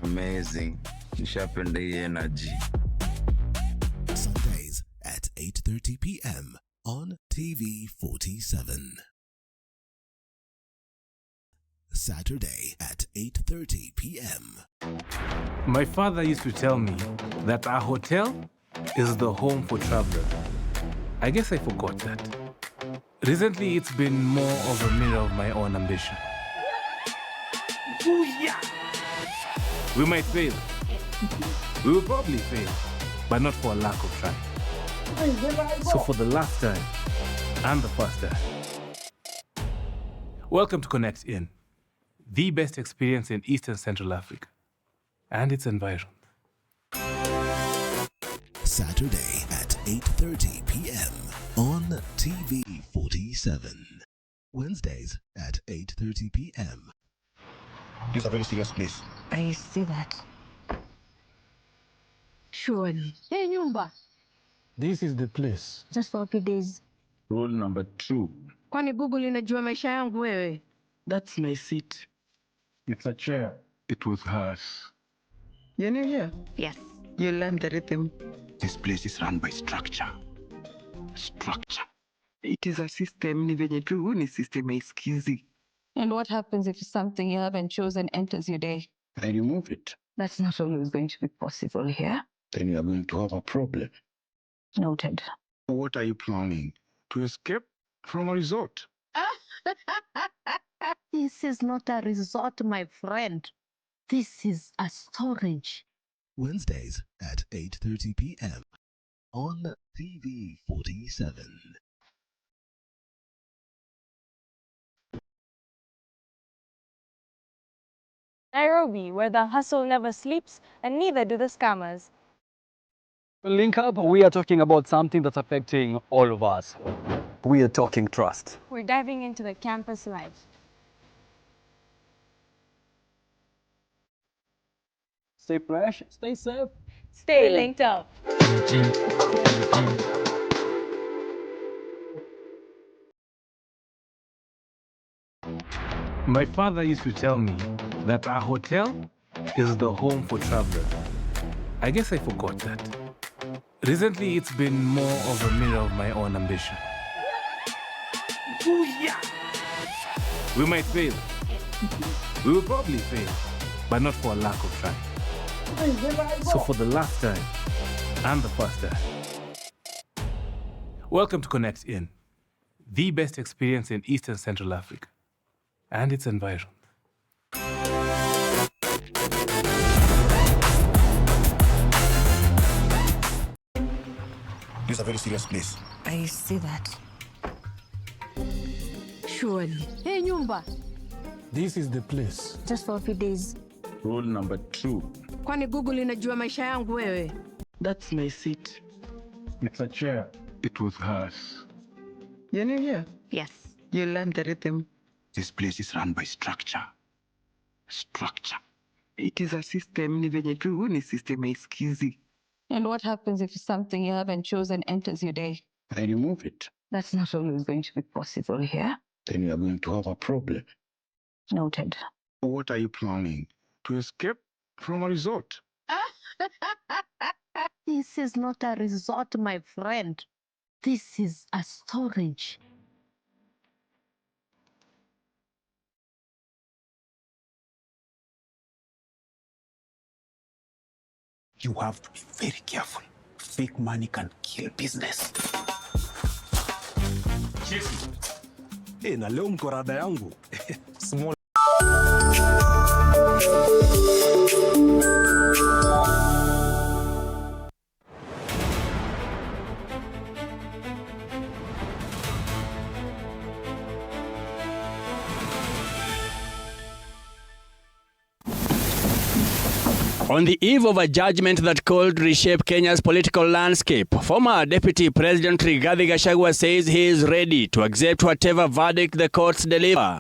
Amazing. Nishapenda hii energy. Sundays at 8:30 p.m. on TV47. Saturday at 8:30 p.m. My father used to tell me that our hotel is the home for travelers. I guess I forgot that. Recently, it's been more of a mirror of my own ambition. Ooh, yeah. We might fail. We will probably fail, but not for a lack of trying. So for the last time, and the first time, welcome to Connect In, the best experience in Eastern Central Africa and its environs. Saturday at 8:30 p.m. on TV47. Wednesdays at 8:30 p.m. This is a very serious place. I see that. Surely. Hey, nyumba. This is the place. Just for a few days. Rule number 2. Kwani Google inajua maisha yangu wewe? That's my seat. It's a chair. It was hers. You're new here? Yes. You learned the rhythm. This place is run by structure. Structure. It is a system. Ni venye tu ni system haisikizi. And what happens if something you haven't chosen enters your day? I remove it. That's not always going to be possible here. Then you are going to have a problem. Noted. What are you planning? To escape from a resort? This is not a resort, my friend. This is a storage. Wednesdays at 8:30 p.m. on TV47. Nairobi, where the hustle never sleeps and neither do the scammers. Link Up, we are talking about something that's affecting all of us. We are talking trust. We're diving into the campus life. Stay fresh, stay safe. Stay linked up. My father used to tell me that our hotel is the home for travelers. I guess I forgot that. Recently, it's been more of a mirror of my own ambition. Ooh, yeah. We might fail. We will probably fail, but not for a lack of trying. So for the last time and the first time, welcome to Connect In, the best experience in Eastern Central Africa and its environs. This is a very serious place. I see that. Surely. Hey, Nyumba. This is the place. Just for a few days. Rule number 2. Kwani Google inajua maisha yangu wewe? That's my seat. It's a chair. It was hers. You know here? Yes. You learn the rhythm. This place is run by structure. Structure. It is a system. Ni venye tu ni system iskizi. And what happens if something you haven't chosen enters your day? I remove it. That's not always going to be possible here. Then you are going to have a problem. Noted. What are you planning? To escape from a resort? This is not a resort, my friend. This is a storage. You have to be very careful. Fake money can kill business. Na leo mko rada yangu. Small. On the eve of a judgment that could reshape Kenya's political landscape, former Deputy President Rigathi Gachagua says he is ready to accept whatever verdict the courts deliver.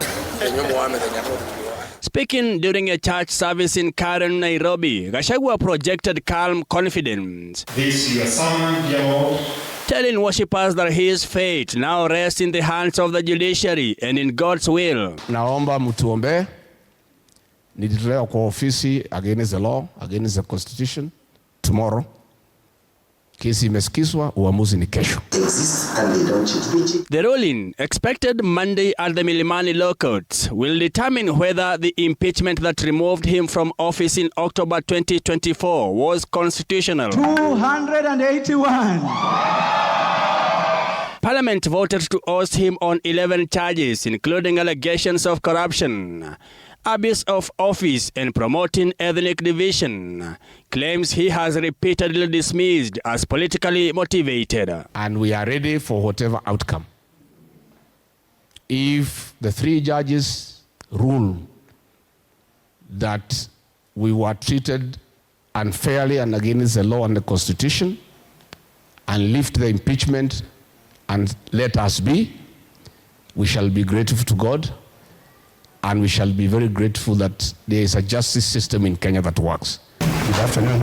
Speaking during a church service in Karen, Nairobi, Gachagua projected calm confidence. This your sermon, dear Lord. Telling worshippers that his fate now rests in the hands of the judiciary and in God's will. Naomba mtuombe. Nilitolewa kwa ofisi against the law, against the constitution. Tomorrow, kesi imesikizwa, uamuzi ni kesho. The ruling, expected Monday at the Milimani Law Court, will determine whether the impeachment that removed him from office in October 2024 was constitutional. 281. Parliament voted to oust him on 11 charges, including allegations of corruption, abuse of office, and promoting ethnic division, claims he has repeatedly dismissed as politically motivated. And we are ready for whatever outcome. If the 3 judges rule that we were treated unfairly and against the law and the constitution, and lift the impeachment and let us be, we shall be grateful to God. And we shall be very grateful that there is a justice system in Kenya that works. Good afternoon.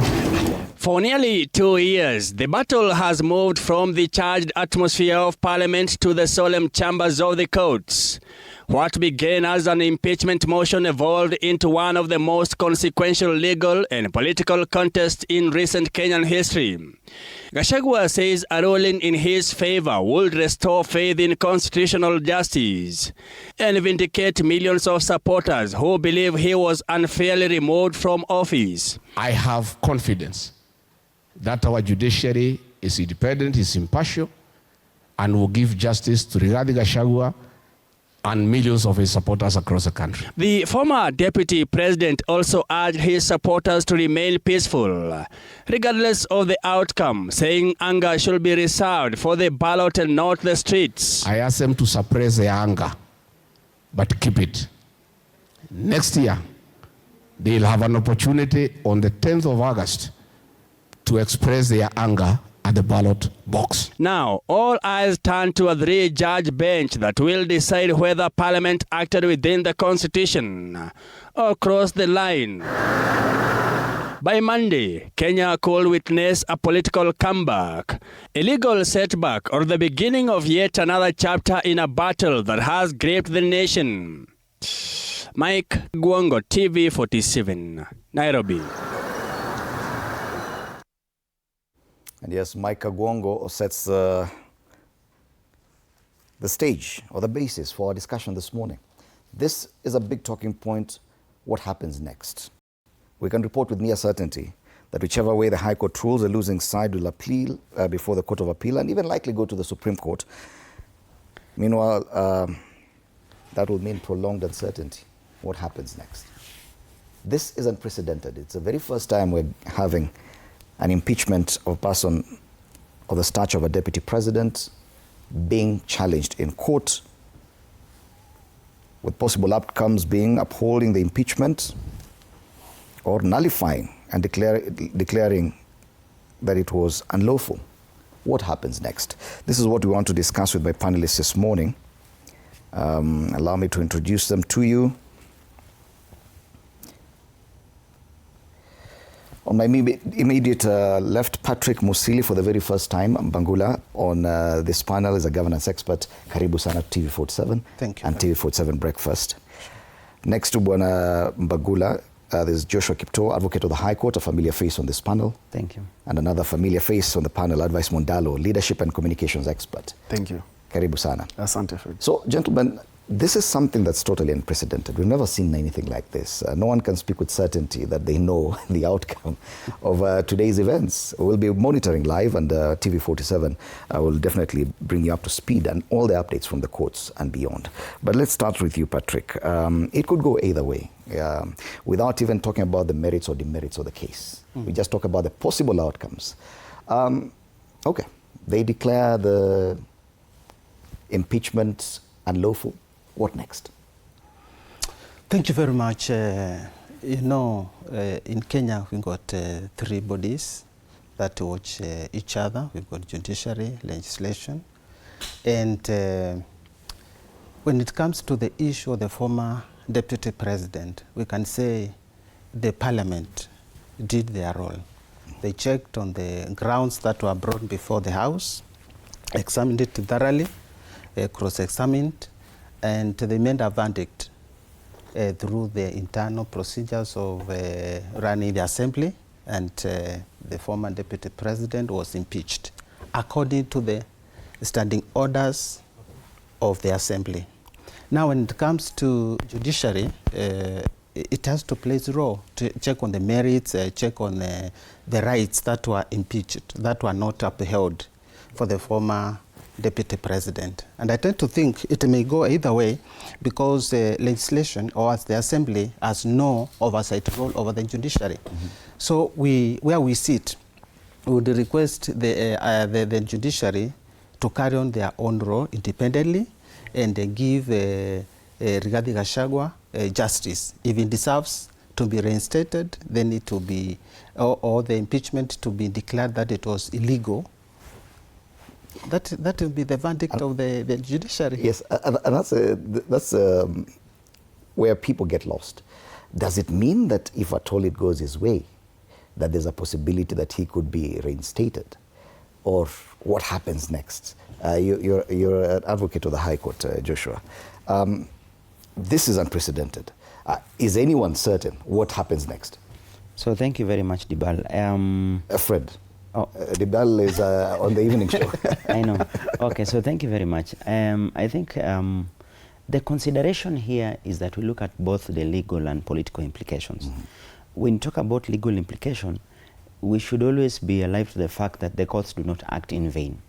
For nearly 2 years, the battle has moved from the charged atmosphere of Parliament to the solemn chambers of the courts. What began as an impeachment motion evolved into one of the most consequential legal and political contests in recent Kenyan history. Gachagua says a ruling in his favor would restore faith in constitutional justice and vindicate millions of supporters who believe he was unfairly removed from office. I have confidence that our judiciary is independent, is impartial, and will give justice to Rigathi Gachagua and millions of his supporters across the country. The former deputy president also urged his supporters to remain peaceful, regardless of the outcome, saying anger should be reserved for the ballot and not the streets. I asked them to suppress their anger, but keep it. Next year, they'll have an opportunity on the 10th of August to express their anger at the ballot box. Now, all eyes turn to a 3-judge bench that will decide whether Parliament acted within the Constitution or crossed the line. By Monday, Kenya could witness a political comeback, a legal setback, or the beginning of yet another chapter in a battle that has gripped the nation. Mike Gwongo, TV47, Nairobi. And yes, Mike Gwongo sets the stage or the basis for our discussion this morning. This is a big talking point. What happens next? We can report with near certainty that whichever way the High Court rules, the losing side will appeal before the Court of Appeal and even likely go to the Supreme Court. Meanwhile, that will mean prolonged uncertainty. What happens next? This is unprecedented. It's the very first time we're having an impeachment of a person of the stature of a deputy president being challenged in court, with possible outcomes being upholding the impeachment or nullifying and declaring that it was unlawful. What happens next? This is what we want to discuss with my panelists this morning. Allow me to introduce them to you. On my immediate left, Patrick Musili, for the very first time, Mbangula, on this panel is a governance expert. Karibu sana TV47. Thank you. And TV47 Breakfast. Next to Bwana Mbangula, there's Joshua Kipto, advocate of the High Court, a familiar face on this panel. Thank you. And another familiar face on the panel, Advice Mondalo, leadership and communications expert. Thank you. Karibu sana. Asante Fred. So, gentlemen, this is something that's totally unprecedented. We've never seen anything like this. No one can speak with certainty that they know the outcome of today's events. We'll be monitoring live, and TV47 will definitely bring you up to speed and all the updates from the courts and beyond. But let's start with you, Patrick. It could go either way, without even talking about the merits or demerits of the case. We just talk about the possible outcomes. Okay, they declare the impeachment unlawful. What next? Thank you very much. In Kenya, we've got three bodies that watch each other. We've got judiciary, legislation. And when it comes to the issue of the former deputy president, we can say the parliament did their role. They checked on the grounds that were brought before the House, examined it thoroughly, cross-examined, and they made a verdict through the internal procedures of running the assembly, and the former deputy president was impeached according to the standing orders of the assembly. Now, when it comes to judiciary, it has to play its role to check on the merits, check on the rights that were impeached, that were not upheld for the former deputy president. And I tend to think it may go either way, because legislation, or as the assembly, has no oversight role over the judiciary. So where we sit, we would request the judiciary to carry on their own role independently and give Rigathi Gachagua justice. If he deserves to be reinstated, then it will be, or the impeachment to be declared that it was illegal. That will be the verdict of the judiciary. Yes, and that's where people get lost. Does it mean that if at all it goes his way, that there's a possibility that he could be reinstated? Or what happens next? You're an advocate of the High Court, Joshua. This is unprecedented. Is anyone certain what happens next? So thank you very much, Dibal. Fred. Oh, Dibal is on the evening show. I know. Okay, so thank you very much. I think the consideration here is that we look at both the legal and political implications. When you talk about legal implication, we should always be alive to the fact that the courts do not act in vain.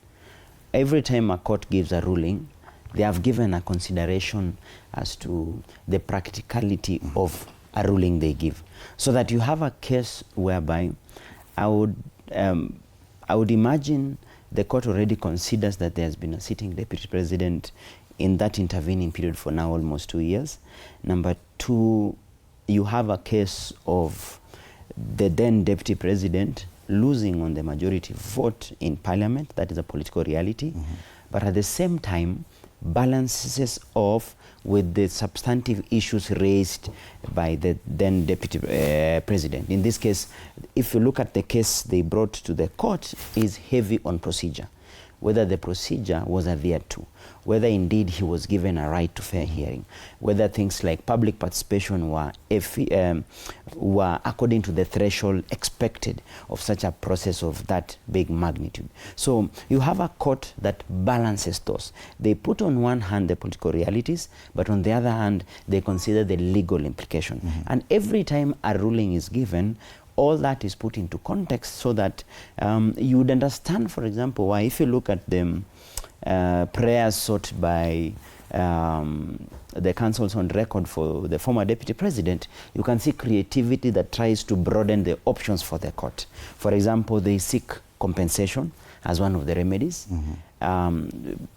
Every time a court gives a ruling, they have given a consideration as to the practicality of a ruling they give. So that you have a case whereby I would imagine the court already considers that there has been a sitting deputy president in that intervening period for now almost 2 years. Number two, you have a case of the then deputy president losing on the majority vote in parliament. That is a political reality. But at the same time, balances off with the substantive issues raised by the then deputy president. In this case, if you look at the case they brought to the court, is heavy on procedure. whether the procedure was adhered to, whether indeed he was given a right to fair hearing, whether things like public participation were according to the threshold expected of such a process of that big magnitude. So you have a court that balances those. They put on one hand the political realities, but on the other hand, they consider the legal implication. And every time a ruling is given, all that is put into context so that you would understand, for example, why if you look at the prayers sought by the councils on record for the former deputy president, you can see creativity that tries to broaden the options for the court. For example, they seek compensation as one of the remedies.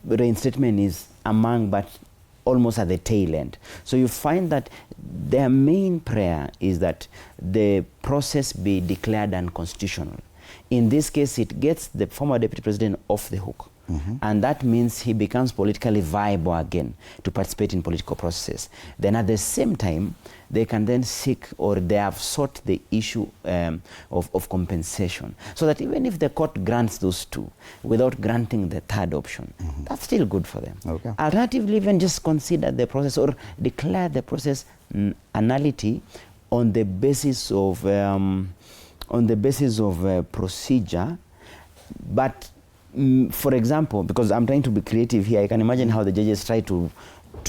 Reinstatement is among, but almost at the tail end. So you find that their main prayer is that the process be declared unconstitutional. In this case, it gets the former deputy president off the hook. And that means he becomes politically viable again to participate in political processes. Then at the same time, they can then seek, or they have sought the issue of compensation. So that even if the court grants those two without granting the third option, that's still good for them. Alternatively, even just consider the process or declare the process nullity on the basis of procedure. But for example, because I'm trying to be creative here, I can imagine how the judges try to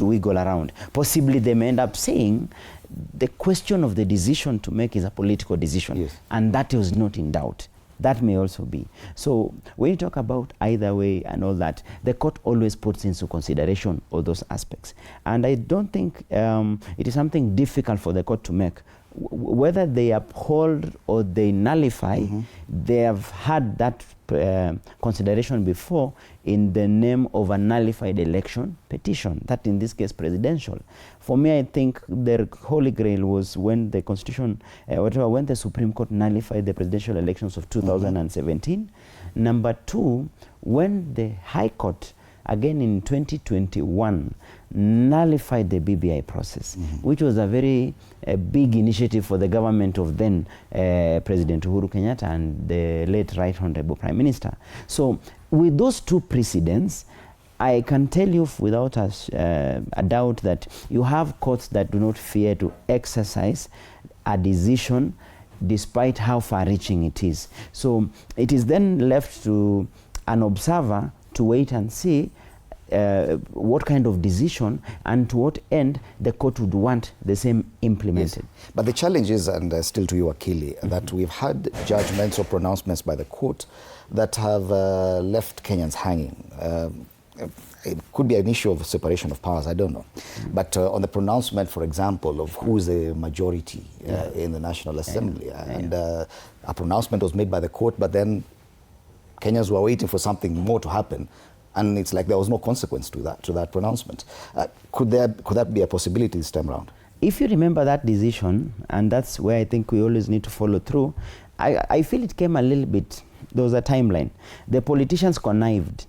wiggle around. Possibly they may end up saying the question of the decision to make is a political decision, and that is not in doubt. That may also be. So when you talk about either way and all that, the court always puts into consideration all those aspects. And I don't think it is something difficult for the court to make. Whether they uphold or they nullify, they have had that consideration before in the name of a nullified election petition, that in this case presidential. For me, I think the holy grail was when the Constitution, when the Supreme Court nullified the presidential elections of 2017. Number two, when the High Court, again in 2021, nullified the BBI process, which was a very big initiative for the government of then President Uhuru Kenyatta and the late Right Honorable Prime Minister. So with those two precedents, I can tell you without a doubt that you have courts that do not fear to exercise a decision despite how far-reaching it is. So it is then left to an observer to wait and see what kind of decision and to what end the court would want the same implemented. Yes. But the challenge is, and still to you, Akili, that we've had judgments or pronouncements by the court that have left Kenyans hanging. It could be an issue of separation of powers, I don't know. But on the pronouncement, for example, of who is the majority in the National Assembly, and a pronouncement was made by the court, but then Kenyans were waiting for something more to happen, and it's like there was no consequence to that pronouncement. Could that be a possibility this time around? If you remember that decision, and that's where I think we always need to follow through, I feel it came a little bit, there was a timeline. The politicians connived,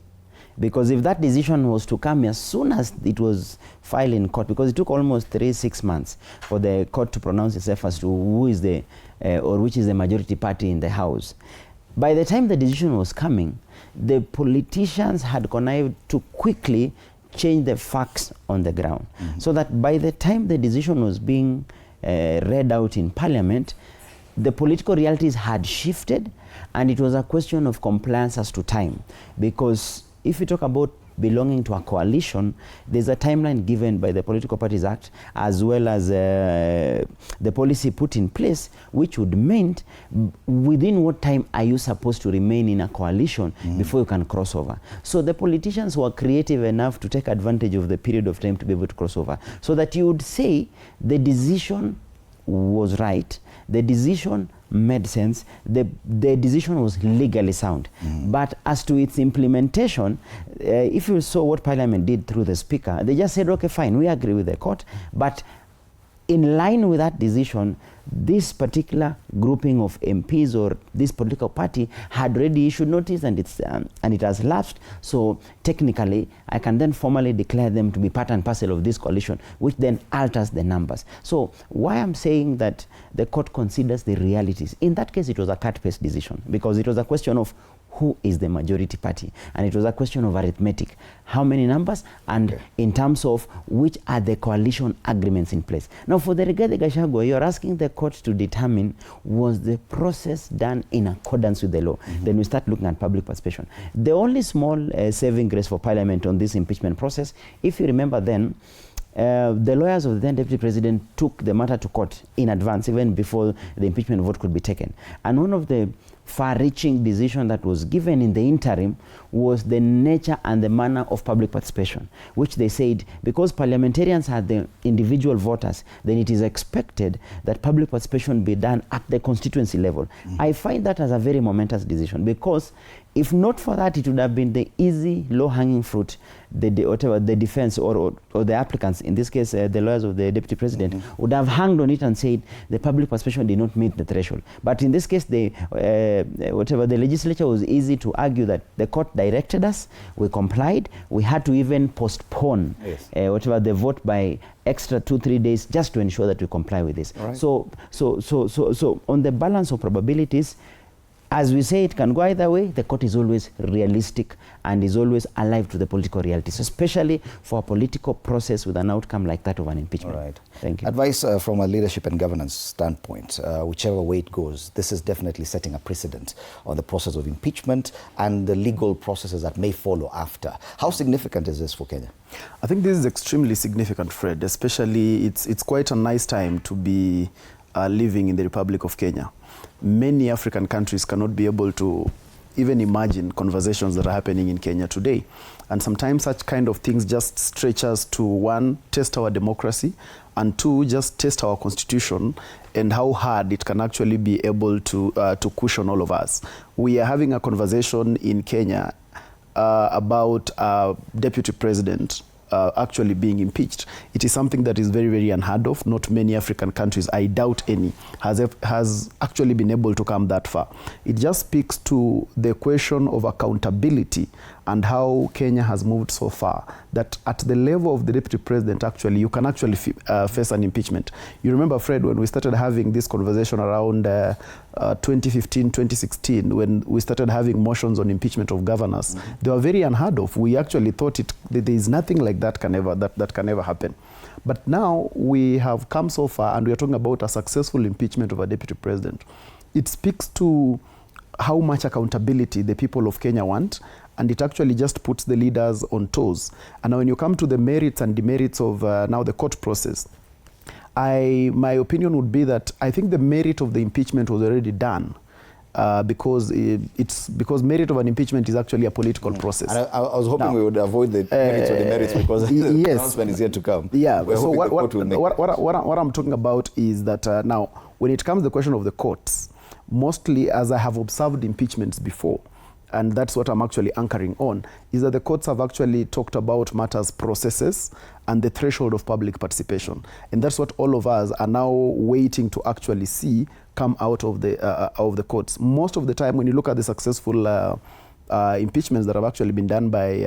because if that decision was to come as soon as it was filed in court, because it took almost 6 months for the court to pronounce itself as to who is the, or which is the majority party in the House. By the time the decision was coming, the politicians had connived to quickly change the facts on the ground. So that by the time the decision was being read out in Parliament, the political realities had shifted, and it was a question of compliance as to time. Because if you talk about belonging to a coalition, there's a timeline given by the Political Parties Act, as well as the policy put in place, which would mean within what time are you supposed to remain in a coalition before you can cross over. So the politicians were creative enough to take advantage of the period of time to be able to cross over, so that you would say the decision was right, the decision made sense, the decision was legally sound. But as to its implementation, if you saw what Parliament did through the Speaker, they just said, okay, fine, we agree with the court, but in line with that decision, this particular grouping of MPs or this political party had already issued notice, and it has lapsed. So technically, I can then formally declare them to be part and parcel of this coalition, which then alters the numbers. So why I'm saying that the court considers the realities. In that case, it was a cut-paste decision, because it was a question of who is the majority party. And it was a question of arithmetic. How many numbers, and in terms of which are the coalition agreements in place. Now, for the Rigathi Gachagua, you're asking the court to determine, was the process done in accordance with the law? Then we start looking at public participation. The only small saving grace for Parliament on this impeachment process, if you remember then, the lawyers of the then Deputy President took the matter to court in advance, even before the impeachment vote could be taken. And one of the far-reaching decision that was given in the interim was the nature and the manner of public participation, which they said, because parliamentarians are the individual voters, then it is expected that public participation be done at the constituency level. I find that as a very momentous decision, because if not for that, it would have been the easy, low-hanging fruit. Whatever the defense or the applicants, in this case, the lawyers of the Deputy President, would have hanged on it and said the public participation did not meet the threshold. But in this case, the legislature was easy to argue that the court directed us, we complied, we had to even postpone the vote by extra 2-3 days just to ensure that we comply with this. Right. So on the balance of probabilities, as we say, it can go either way. The court is always realistic and is always alive to the political realities, especially for a political process with an outcome like that of an impeachment. Right. Thank you. Advice from a leadership and governance standpoint, whichever way it goes, this is definitely setting a precedent on the process of impeachment and the legal processes that may follow after. How significant is this for Kenya? I think this is extremely significant, Fred, especially it's quite a nice time to be living in the Republic of Kenya. Many African countries cannot be able to even imagine conversations that are happening in Kenya today. And sometimes such kind of things just stretch us to, one, test our democracy, and two, just test our constitution and how hard it can actually be able to cushion all of us. We are having a conversation in Kenya about Deputy President actually being impeached. It is something that is very, very unheard of. Not many African countries, I doubt any, has actually been able to come that far. It just speaks to the question of accountability and how Kenya has moved so far, that at the level of the Deputy President, actually, you can actually face an impeachment. You remember, Fred, when we started having this conversation around 2015, 2016, when we started having motions on impeachment of governors, they were very unheard of. We actually thought there is nothing like that can ever happen. But now we have come so far, and we are talking about a successful impeachment of a Deputy President. It speaks to how much accountability the people of Kenya want, and it actually just puts the leaders on toes. And when you come to the merits and demerits of now the court process, my opinion would be that I think the merit of the impeachment was already done. Because merit of an impeachment is actually a political process. And I was hoping we would avoid the merits or demerits, because the announcement is yet to come. Yeah, so what I'm talking about is that now, when it comes to the question of the courts, mostly, as I have observed impeachments before, and that's what I'm actually anchoring on, is that the courts have actually talked about matters, processes, and the threshold of public participation. And that's what all of us are now waiting to actually see come out of the courts. Most of the time, when you look at the successful impeachments that have actually been done by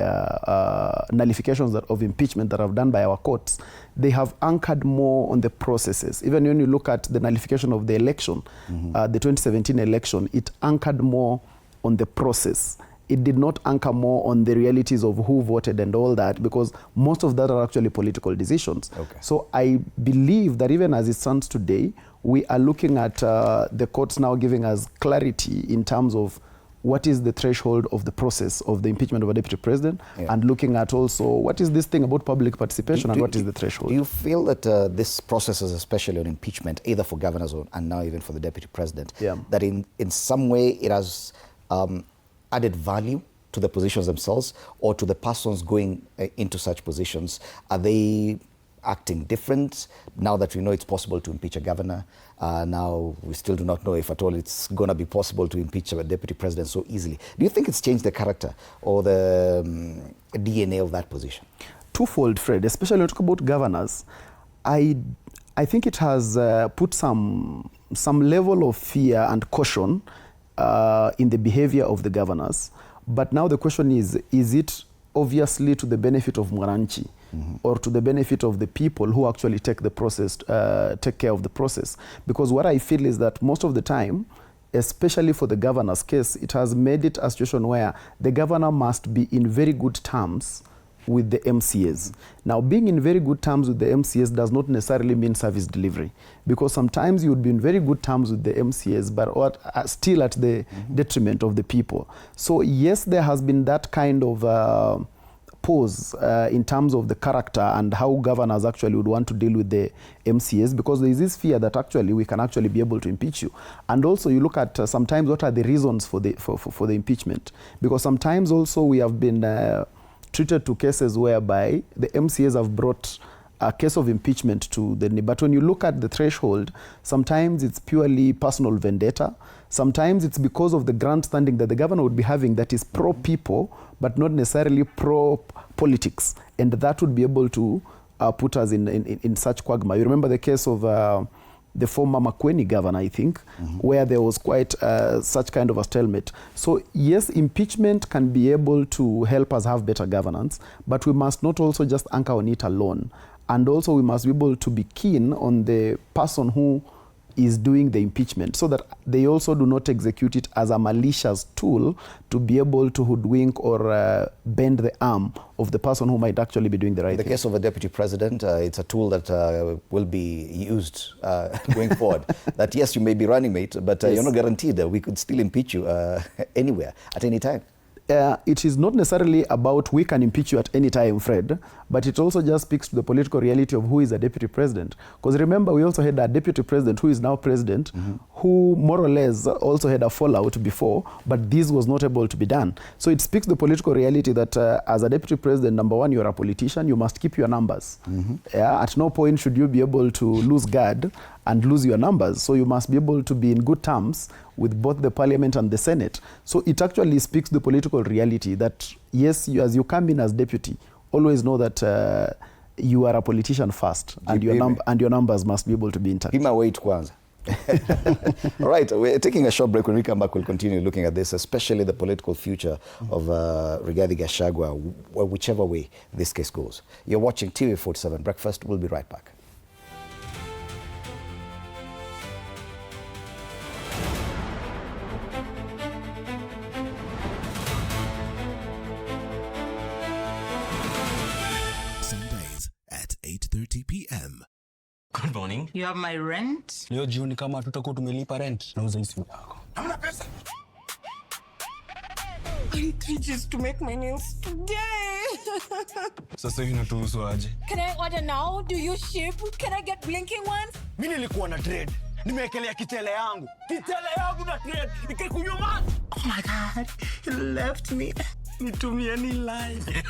nullifications of impeachment that have done by our courts, they have anchored more on the processes. Even when you look at the nullification of the election, the 2017 election, it anchored more on the process. It did not anchor more on the realities of who voted and all that, because most of that are actually political decisions. Okay. So I believe that even as it stands today, we are looking at the courts now giving us clarity in terms of what is the threshold of the process of the impeachment of a Deputy President, and looking at also what is this thing about public participation and what is the threshold. Do you feel that this process, especially on impeachment, either for governors and now even for the Deputy President, that in some way it has added value to the positions themselves or to the persons going into such positions? Are they acting different now that we know it's possible to impeach a governor? Now we still do not know if at all it's going to be possible to impeach a Deputy President so easily. Do you think it's changed the character or the DNA of that position? Twofold, Fred, especially when you talk about governors. I think it has put some level of fear and caution in the behavior of the governors. But now the question is it obviously to the benefit of Mwananchi or to the benefit of the people who actually take care of the process? Because what I feel is that most of the time, especially for the governor's case, it has made it a situation where the governor must be in very good terms with the MCAs. Now, being in very good terms with the MCAs does not necessarily mean service delivery, because sometimes you would be in very good terms with the MCAs, but still at the detriment of the people. So yes, there has been that kind of pause in terms of the character and how governors actually would want to deal with the MCAs, because there is this fear that actually we can actually be able to impeach you. And also you look at sometimes what are the reasons for the impeachment, because sometimes also we have been treated to cases whereby the MCAs have brought a case of impeachment to the NIB. But when you look at the threshold, sometimes it's purely personal vendetta. Sometimes it's because of the grandstanding that the governor would be having that is pro-people, but not necessarily pro-politics. And that would be able to put us in such quagmire. You remember the case of the former Makueni governor, I think, where there was quite such kind of a stalemate. So yes, impeachment can be able to help us have better governance, but we must not also just anchor on it alone. And also we must be able to be keen on the person who is doing the impeachment, so that they also do not execute it as a malicious tool to be able to hoodwink or bend the arm of the person who might actually be doing the right thing. In the case of a deputy president, it's a tool that will be used going forward. That yes, you may be running mate, but Yes. you're not guaranteed that we could still impeach you anywhere, at any time. It is not necessarily about we can impeach you at any time, Fred, but it also just speaks to the political reality of who is a deputy president. Because remember, we also had a deputy president who is now president, who more or less also had a fallout before, but this was not able to be done. So it speaks to the political reality that as a deputy president, number one, you're a politician, you must keep your numbers. At no point should you be able to lose guard and lose your numbers. So you must be able to be in good terms with both the parliament and the Senate. So it actually speaks to the political reality that, yes, as you come in as deputy, always know that you are a politician first, and your numbers must be able to be intact. Pima weight kwanza. All right, we're taking a short break. When we come back, we'll continue looking at this, especially the political future of Rigathi Gachagua, whichever way this case goes. You're watching TV47 Breakfast. We'll be right back. Sundays at 8:30 p.m. Good morning. You have my rent? Leo jioni kama tutakuwa tumelipa rent, nauza hii simu yako. Hamna pesa. I need 3 G's to make my nails today. Sasa hivi natuhusu aje? Can I order now? Do you ship? Can I get blinking ones? Mimi nilikuwa na trade. Nimewekelea kitele yangu. Kitele yangu na trade. Nikikunyuma. Oh my God. He left me. Nitumie ni live.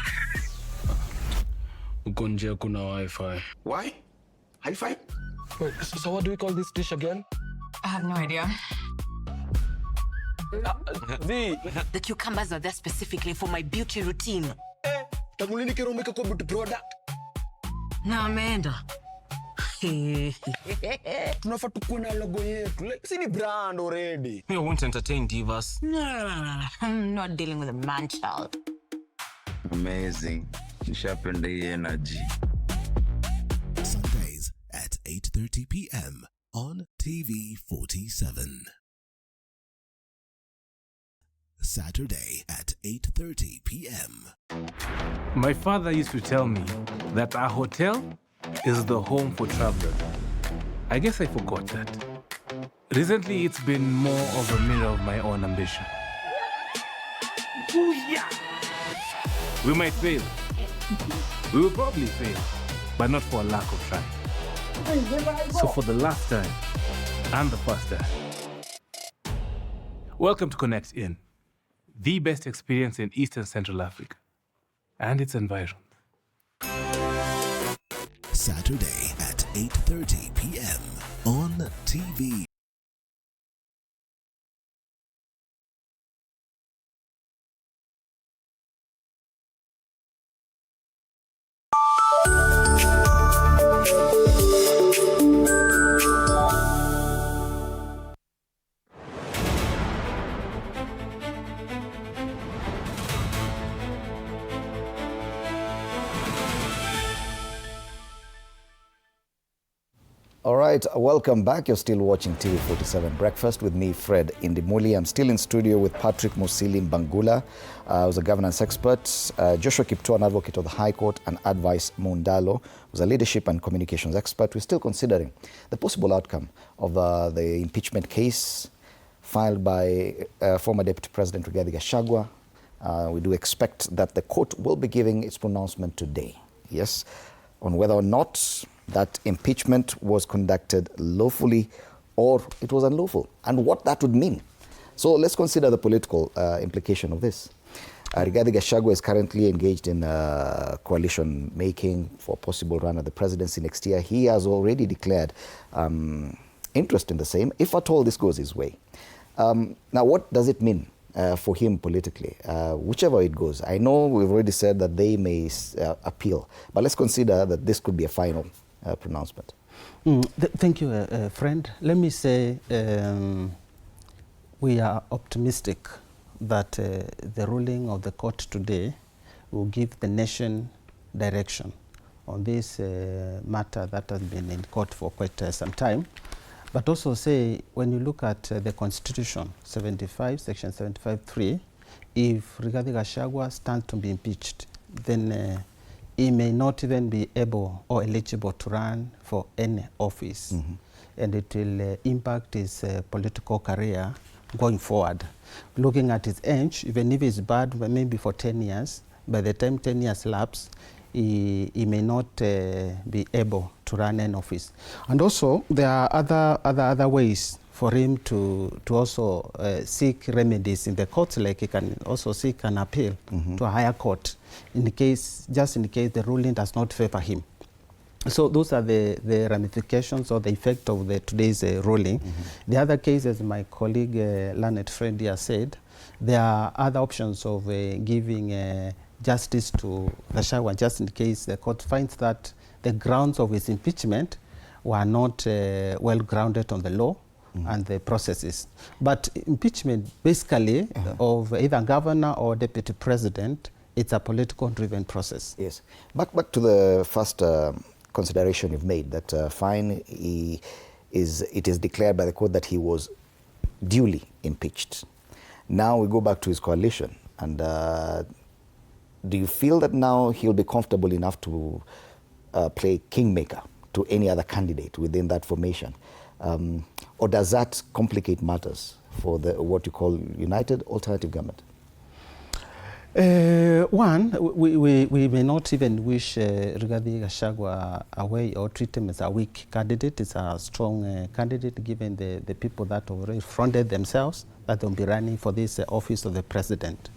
Uko nje kuna wifi. Why? Hi-fi? Wait, so what do we call this dish again? I have no idea. The cucumbers are there specifically for my beauty routine. Tamulini kero umeka kwa beauty product. Na ameenda. Tunafaa tukuwe na logo yetu. Like, si ni brand already. We won't entertain divas. No. I'm not dealing with a man child. Amazing. Nishapenda hii energy. Sundays at 8:30 p.m. on TV47. Saturday at 8:30 p.m. My father used to tell me that a hotel is the home for travelers. I guess I forgot that. Recently, it's been more of a mirror of my own ambition. Ooh, yeah. We might fail. We will probably fail, but not for a lack of trying. So for the last time and the first time, welcome to Connect In, the best experience in Eastern Central Africa and its environs. Saturday at 8:30 p.m. on TV. All right. right, welcome back. You're still watching TV47 Breakfast with me, Fred Indimuli. I'm still in studio with Patrick Musili Mbangula, who's a governance expert, Joshua Kipto, an advocate of the High Court, and Advice Mundalo, who's a leadership and communications expert. We're still considering the possible outcome of the impeachment case filed by former Deputy President Rigathi Gachagua. We do expect that the court will be giving its pronouncement today, yes, on whether or not that impeachment was conducted lawfully or it was unlawful, and what that would mean. So let's consider the political implication of this. Rigathi Gachagua is currently engaged in coalition making for a possible run at the presidency next year. He has already declared interest in the same, if at all this goes his way. Now, what does it mean for him politically, whichever it goes? I know we've already said that they may appeal, but let's consider that this could be a final pronouncement. Thank you, friend. Let me say we are optimistic that the ruling of the court today will give the nation direction on this matter that has been in court for quite some time. But also say, when you look at the Constitution, 75, Section 75(3), if Rigathi Gachagua stands to be impeached, then he may not even be able or eligible to run for any office. And it will impact his political career going forward. Looking at his age, even if it's bad, maybe for 10 years, by the time 10 years lapse, he may not be able to run an office. And also, there are other ways for him to also seek remedies in the courts, like he can also seek an appeal to a higher court just in case the ruling does not favor him. So those are the ramifications or the effect of today's ruling. The other case, as my colleague Learned Friend here said, there are other options of giving justice to Gachagua, just in case the court finds that the grounds of his impeachment were not well grounded on the law and the processes. But impeachment, basically, of either governor or deputy president, it's a political driven process. Yes. Back to the first consideration you've made, that fine, it is declared by the court that he was duly impeached. Now we go back to his coalition, and do you feel that now he'll be comfortable enough to play kingmaker to any other candidate within that formation? Or does that complicate matters for what you call United Alternative Government? One, we may not even wish Rigathi Gachagua away or treat him as a weak candidate. It's a strong candidate, given the people that already fronted themselves that will be running for this office of the president.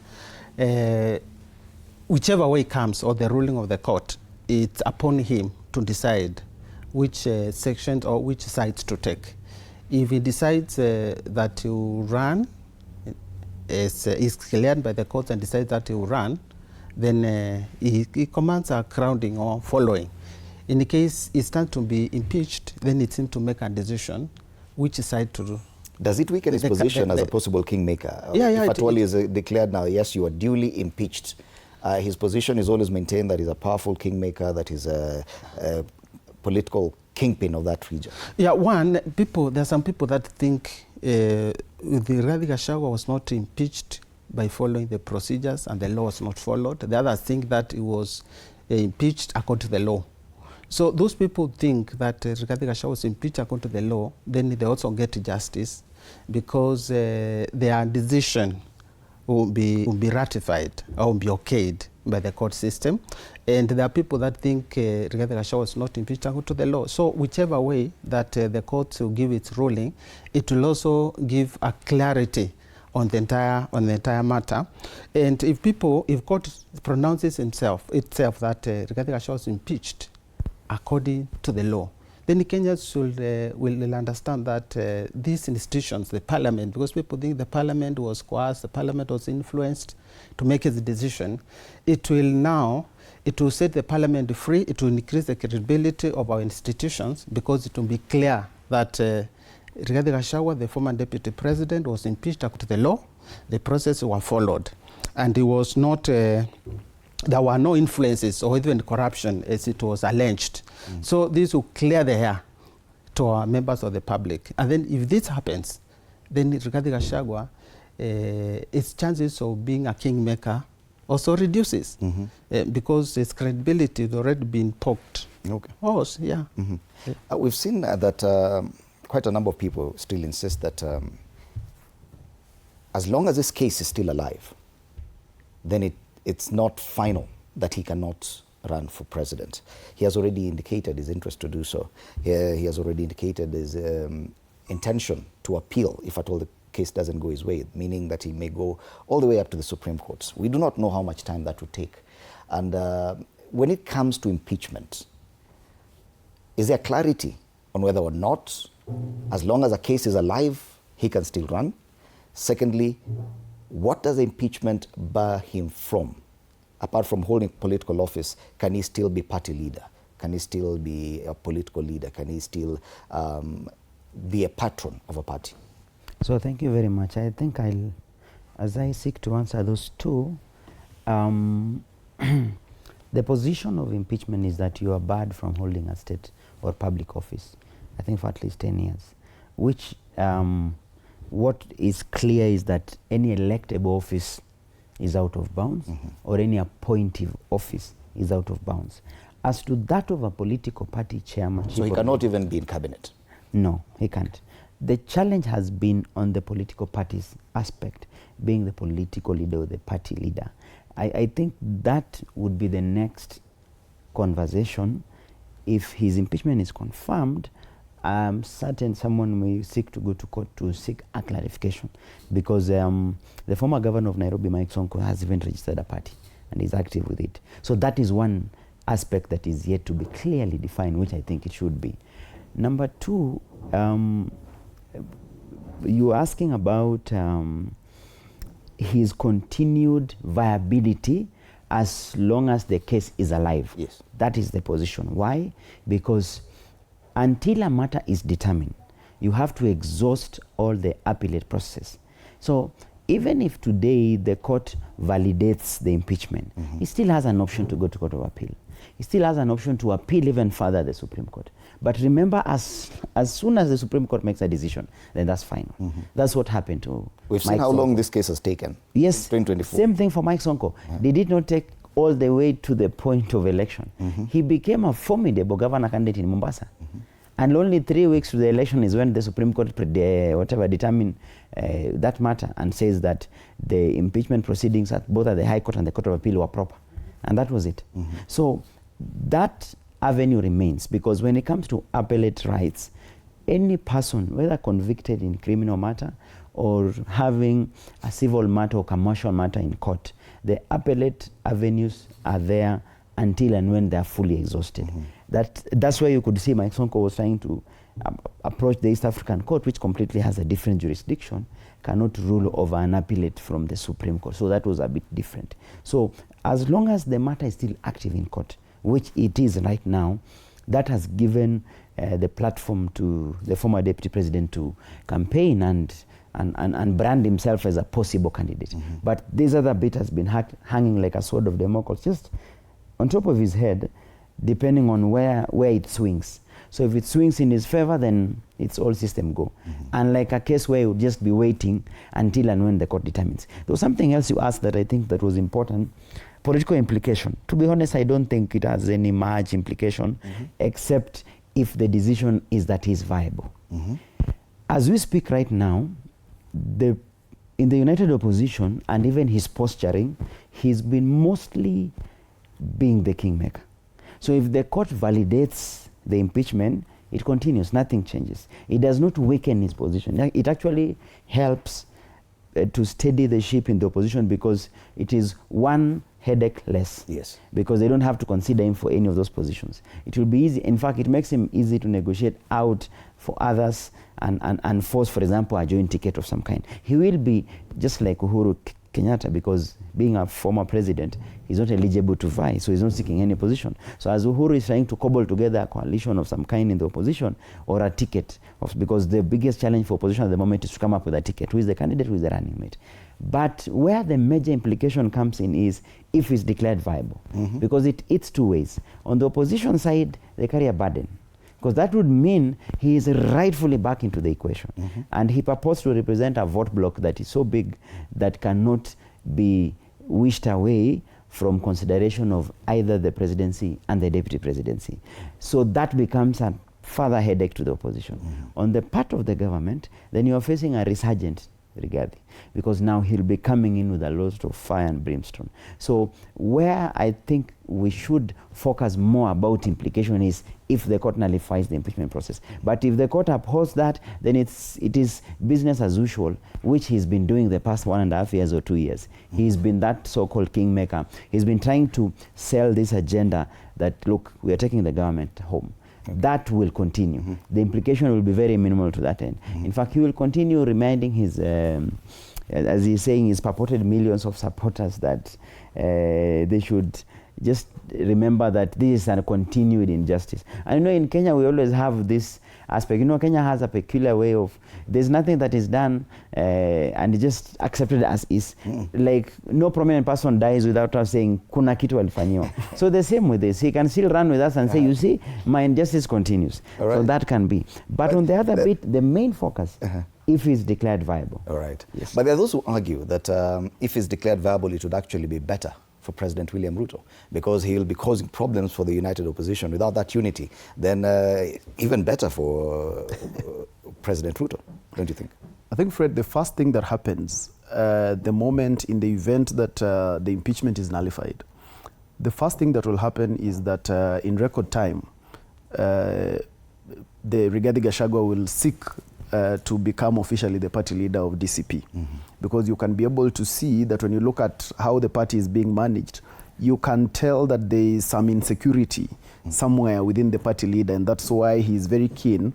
Whichever way comes, or the ruling of the court, it's upon him to decide which sections or which sides to take. If he decides that he will run, is cleared by the court and decides that he will run, then he commands a crowning or following. In the case he stands to be impeached, then it's him to make a decision which side to do. Does it weaken his position as a possible kingmaker? Yeah, if at all he is declared now, yes, you are duly impeached, his position is always maintained that he's a powerful kingmaker, that he's a political kingpin of that region. Yeah, there are some people that think Rigathi Gachagua was not impeached by following the procedures and the law was not followed. The others think that he was impeached according to the law. So those people think that Rigathi Gachagua was impeached according to the law, then they also get justice because their decision will be ratified or will be okayed by the court system. And there are people that think Rigathi Gachagua was not impeached according to the law. So whichever way that the court will give its ruling, it will also give a clarity on the entire matter. And if court pronounces itself that Rigathi Gachagua was impeached according to the law, then Kenyans will understand that these institutions, the parliament, because people think the parliament was coerced, the parliament was influenced to make its decision, it will set the parliament free, it will increase the credibility of our institutions, because it will be clear that Rigathi Gachagua, the former deputy president, was impeached according to the law, the process was followed, and it was not there were no influences or even corruption as it was alleged. So this will clear the air to our members of the public. And then if this happens, then Rigathi Gachagua, its chances of being a kingmaker also reduces because its credibility has already been poked. Okay. Oh, yeah. We've seen that quite a number of people still insist that as long as this case is still alive, then it's not final that he cannot run for president. He has already indicated his interest to do so. He has already indicated his intention to appeal if at all the case doesn't go his way, meaning that he may go all the way up to the Supreme Court. We do not know how much time that would take. And when it comes to impeachment, is there clarity on whether or not, as long as a case is alive, he can still run? Secondly, what does impeachment bar him from? Apart from holding political office, can he still be party leader? Can he still be a political leader? Can he still be a patron of a party? So thank you very much. I think as I seek to answer those two, the position of impeachment is that you are barred from holding a state or public office, I think for at least 10 years, which what is clear is that any electable office is out of bounds, or any appointive office is out of bounds. As to that of a political party chairman... So he cannot even be in cabinet? No, he can't. The challenge has been on the political party's aspect, being the political leader or the party leader. I think that would be the next conversation. If his impeachment is confirmed, I'm certain someone may seek to go to court to seek a clarification, because the former governor of Nairobi, Mike Sonko, has even registered a party and is active with it. So that is one aspect that is yet to be clearly defined, which I think it should be. Number two, you're asking about his continued viability as long as the case is alive. Yes. That is the position. Why? Because until a matter is determined, you have to exhaust all the appellate process. So even if today the court validates the impeachment, he still has an option to go to Court of Appeal. He still has an option to appeal even further the Supreme Court. But remember, as soon as the Supreme Court makes a decision, then that's final. That's what happened to We've seen Mike how Sonko. long this case has taken. Yes, 2024. Same thing for Mike Sonko. They did not take all the way to the point of election. He became a formidable governor candidate in Mombasa. And only 3 weeks to the election is when the Supreme Court determined that matter and says that the impeachment proceedings at both at the High Court and the Court of Appeal were proper. And that was it. So that avenue remains, because when it comes to appellate rights, any person, whether convicted in criminal matter or having a civil matter or commercial matter in court, the appellate avenues are there until and when they are fully exhausted. That's where you could see Mike Sonko was trying to approach the East African Court, which completely has a different jurisdiction, cannot rule over an appellate from the Supreme Court. So that was a bit different. So as long as the matter is still active in court, which it is right now, that has given the platform to the former deputy president to campaign and brand himself as a possible candidate. But this other bit has been hanging like a sword of Damocles just on top of his head, depending on where it swings. So if it swings in his favor, then it's all system go. Unlike a case where he would just be waiting until and when the court determines. There was something else you asked that I think that was important. Political implication. To be honest, I don't think it has any much implication, except if the decision is that he's viable. As we speak right now, in the United Opposition and even his posturing, he's been mostly being the kingmaker. So if the court validates the impeachment, it continues, nothing changes. It does not weaken his position. It actually helps to steady the ship in the opposition, because it is one headache less. Yes. Because they don't have to consider him for any of those positions. It will be easy. In fact, it makes him easy to negotiate out for others and force, for example, a joint ticket of some kind. He will be just like Uhuru Kenyatta, because being a former president, he's not eligible to vie, so he's not seeking any position. So as Uhuru is trying to cobble together a coalition of some kind in the opposition, or a ticket, because the biggest challenge for opposition at the moment is to come up with a ticket. Who is the candidate, who is the running mate? But where the major implication comes in is if it's declared viable, because it eats two ways. On the opposition side, they carry a burden. because that would mean he is rightfully back into the equation. And he purports to represent a vote block that is so big that cannot be wished away from consideration of either the presidency and the deputy presidency. So that becomes a further headache to the opposition. On the part of the government, then you are facing a resurgent Rigathi, because now he'll be coming in with a lot of fire and brimstone. So where I think we should focus more about implication is if the court nullifies the impeachment process. But if the court upholds that, then it is business as usual, which he's been doing the past 1.5 years or 2 years. He's been that so-called kingmaker. He's been trying to sell this agenda that, look, we are taking the government home. That will continue. The implication will be very minimal to that end. In fact, he will continue reminding his, as he's saying, his purported millions of supporters that they should just remember that this is a continued injustice. And you know, in Kenya, we always have this aspect. You know, Kenya has a peculiar way of, there's nothing that is done and just accepted as is. Like, no prominent person dies without us saying, kuna kitu alifanyiwa. So the same with this. He can still run with us and say, you see, my injustice continues. So that can be. But on the other bit, the main focus, if he's declared viable. All right. Yes. But there are those who argue that if he's declared viable, it would actually be better for President William Ruto, because he'll be causing problems for the united opposition. Without that unity, then even better for President Ruto, don't you think? I think, Fred, the first thing that happens the moment in the event that the impeachment is nullified, the first thing that will happen is that in record time, the Rigathi Gachagua will seek to become officially the party leader of DCP. Because you can be able to see that when you look at how the party is being managed, you can tell that there is some insecurity somewhere within the party leader, and that's why he's very keen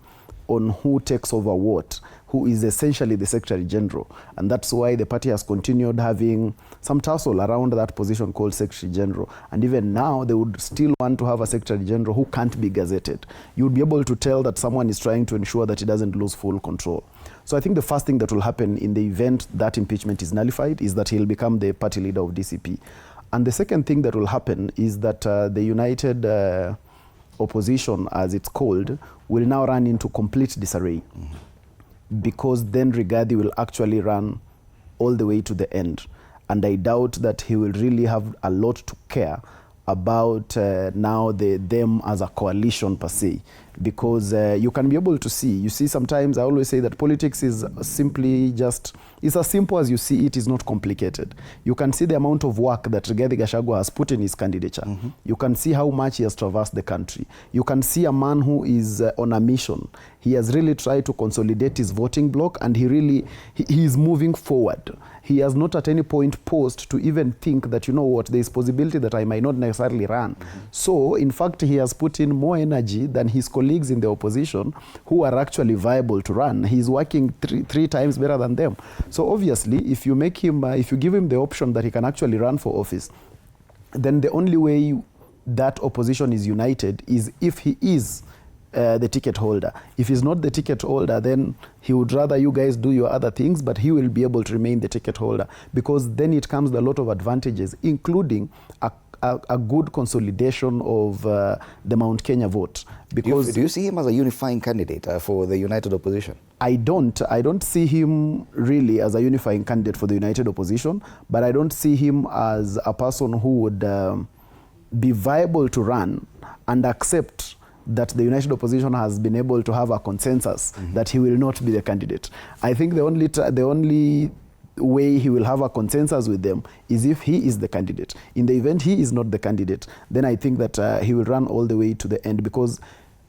on who takes over what, who is essentially the Secretary General. And that's why the party has continued having some tussle around that position called Secretary General. And even now, they would still want to have a Secretary General who can't be gazetted. You would be able to tell that someone is trying to ensure that he doesn't lose full control. So I think the first thing that will happen in the event that impeachment is nullified is that he'll become the party leader of DCP. And the second thing that will happen is that the united opposition, as it's called, will now run into complete disarray. Because then Rigathi will actually run all the way to the end. And I doubt that he will really have a lot to care about now them as a coalition per se. Because you can be able to see, you see sometimes I always say that politics is simply just, it's as simple as you see it, is not complicated. You can see the amount of work that Rigathi Gachagua has put in his candidature. You can see how much he has traversed the country. You can see a man who is on a mission. He has really tried to consolidate his voting bloc, and he is moving forward. He has not at any point paused to even think that, you know what, there is possibility that I might not necessarily run. So, in fact, he has put in more energy than his colleagues in the opposition who are actually viable to run. He's working three times better than them. So, obviously, if you make him, if you give him the option that he can actually run for office, then the only way that opposition is united is if he is the ticket holder. If he's not the ticket holder, then he would rather you guys do your other things, but he will be able to remain the ticket holder, because then it comes with a lot of advantages, including a good consolidation of the Mount Kenya vote. Because do you see him as a unifying candidate for the united opposition? I don't see him really as a unifying candidate for the united opposition, but I don't see him as a person who would be viable to run and accept that the united opposition has been able to have a consensus that he will not be the candidate. I think the only way he will have a consensus with them is if he is the candidate. In the event he is not the candidate, then I think that he will run all the way to the end, because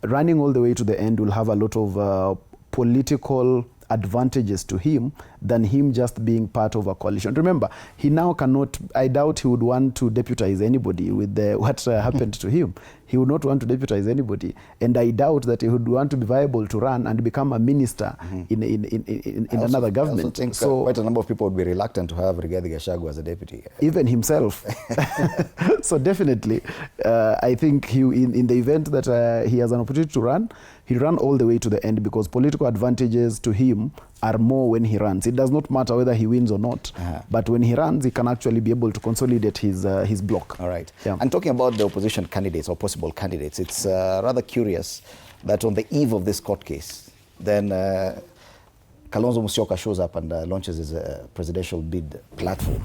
running all the way to the end will have a lot of political advantages to him than him just being part of a coalition. Remember, he now cannot, I doubt he would want to deputize anybody with what happened to him. He would not want to deputize anybody. And I doubt that he would want to be viable to run and become a minister in another government. I think quite a number of people would be reluctant to have Rigathi Gachagua as a deputy. Even himself. So definitely, I think in the event that he has an opportunity to run, he'll run all the way to the end, because political advantages to him are more when he runs. It does not matter whether he wins or not, but when he runs, he can actually be able to consolidate his bloc. All right. Yeah. And talking about the opposition candidates or possible candidates, it's rather curious that on the eve of this court case, then Kalonzo Musyoka shows up and launches his presidential bid platform.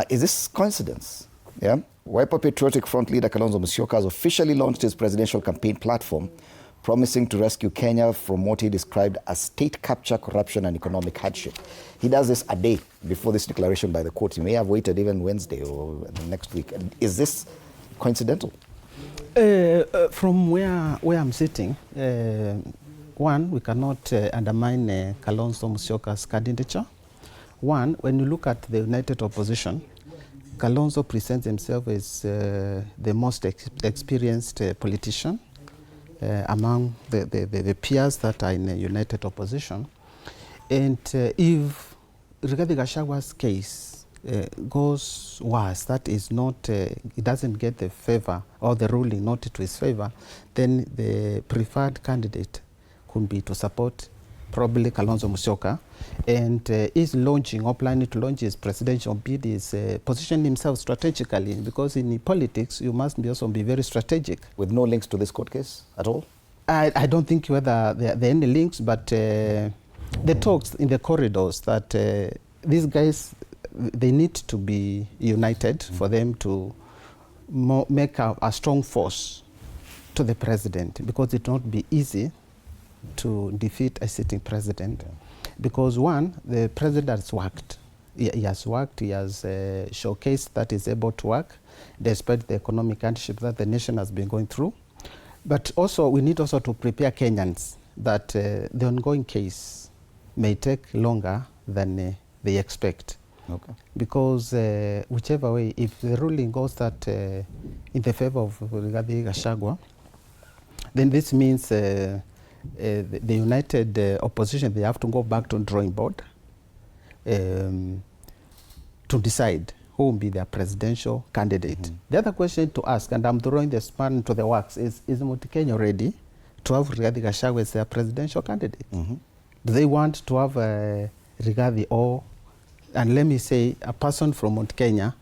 Is this coincidence? Yeah. Wiper Patriotic Front leader Kalonzo Musyoka has officially launched his presidential campaign platform, promising to rescue Kenya from what he described as state capture, corruption, and economic hardship. He does this a day before this declaration by the court. He may have waited even Wednesday or next week. Is this coincidental? From where I'm sitting, one, we cannot undermine Kalonzo Musyoka's candidature. One, when you look at the united opposition, Kalonzo presents himself as the most experienced politician among the peers that are in a united opposition. And if Rigathi Gachagua's case goes worse, that is not, it doesn't get the favor or the ruling not to his favor, then the preferred candidate could be to support probably Kalonzo Musyoka, and is launching or planning to launch his presidential bid, is positioning himself strategically, because in politics you must also be very strategic. With no links to this court case at all? I don't think whether there are any links, but the talks in the corridors that these guys, they need to be united for them to make a strong force to the president, because it will not be easy to defeat a sitting president. Because one, the president has worked. He has worked, he has showcased that he's able to work despite the economic hardship that the nation has been going through. But also, we need also to prepare Kenyans that the ongoing case may take longer than they expect. Okay. Because whichever way, if the ruling goes that in the favor of Rigathi Gachagua, then this means the united opposition, they have to go back to the drawing board to decide who will be their presidential candidate. The other question to ask, and I'm throwing the span into the works, is Mount Kenya ready to have Rigathi Gachagua as their presidential candidate? Do they want to have Rigathi or, and let me say, a person from Mount Kenya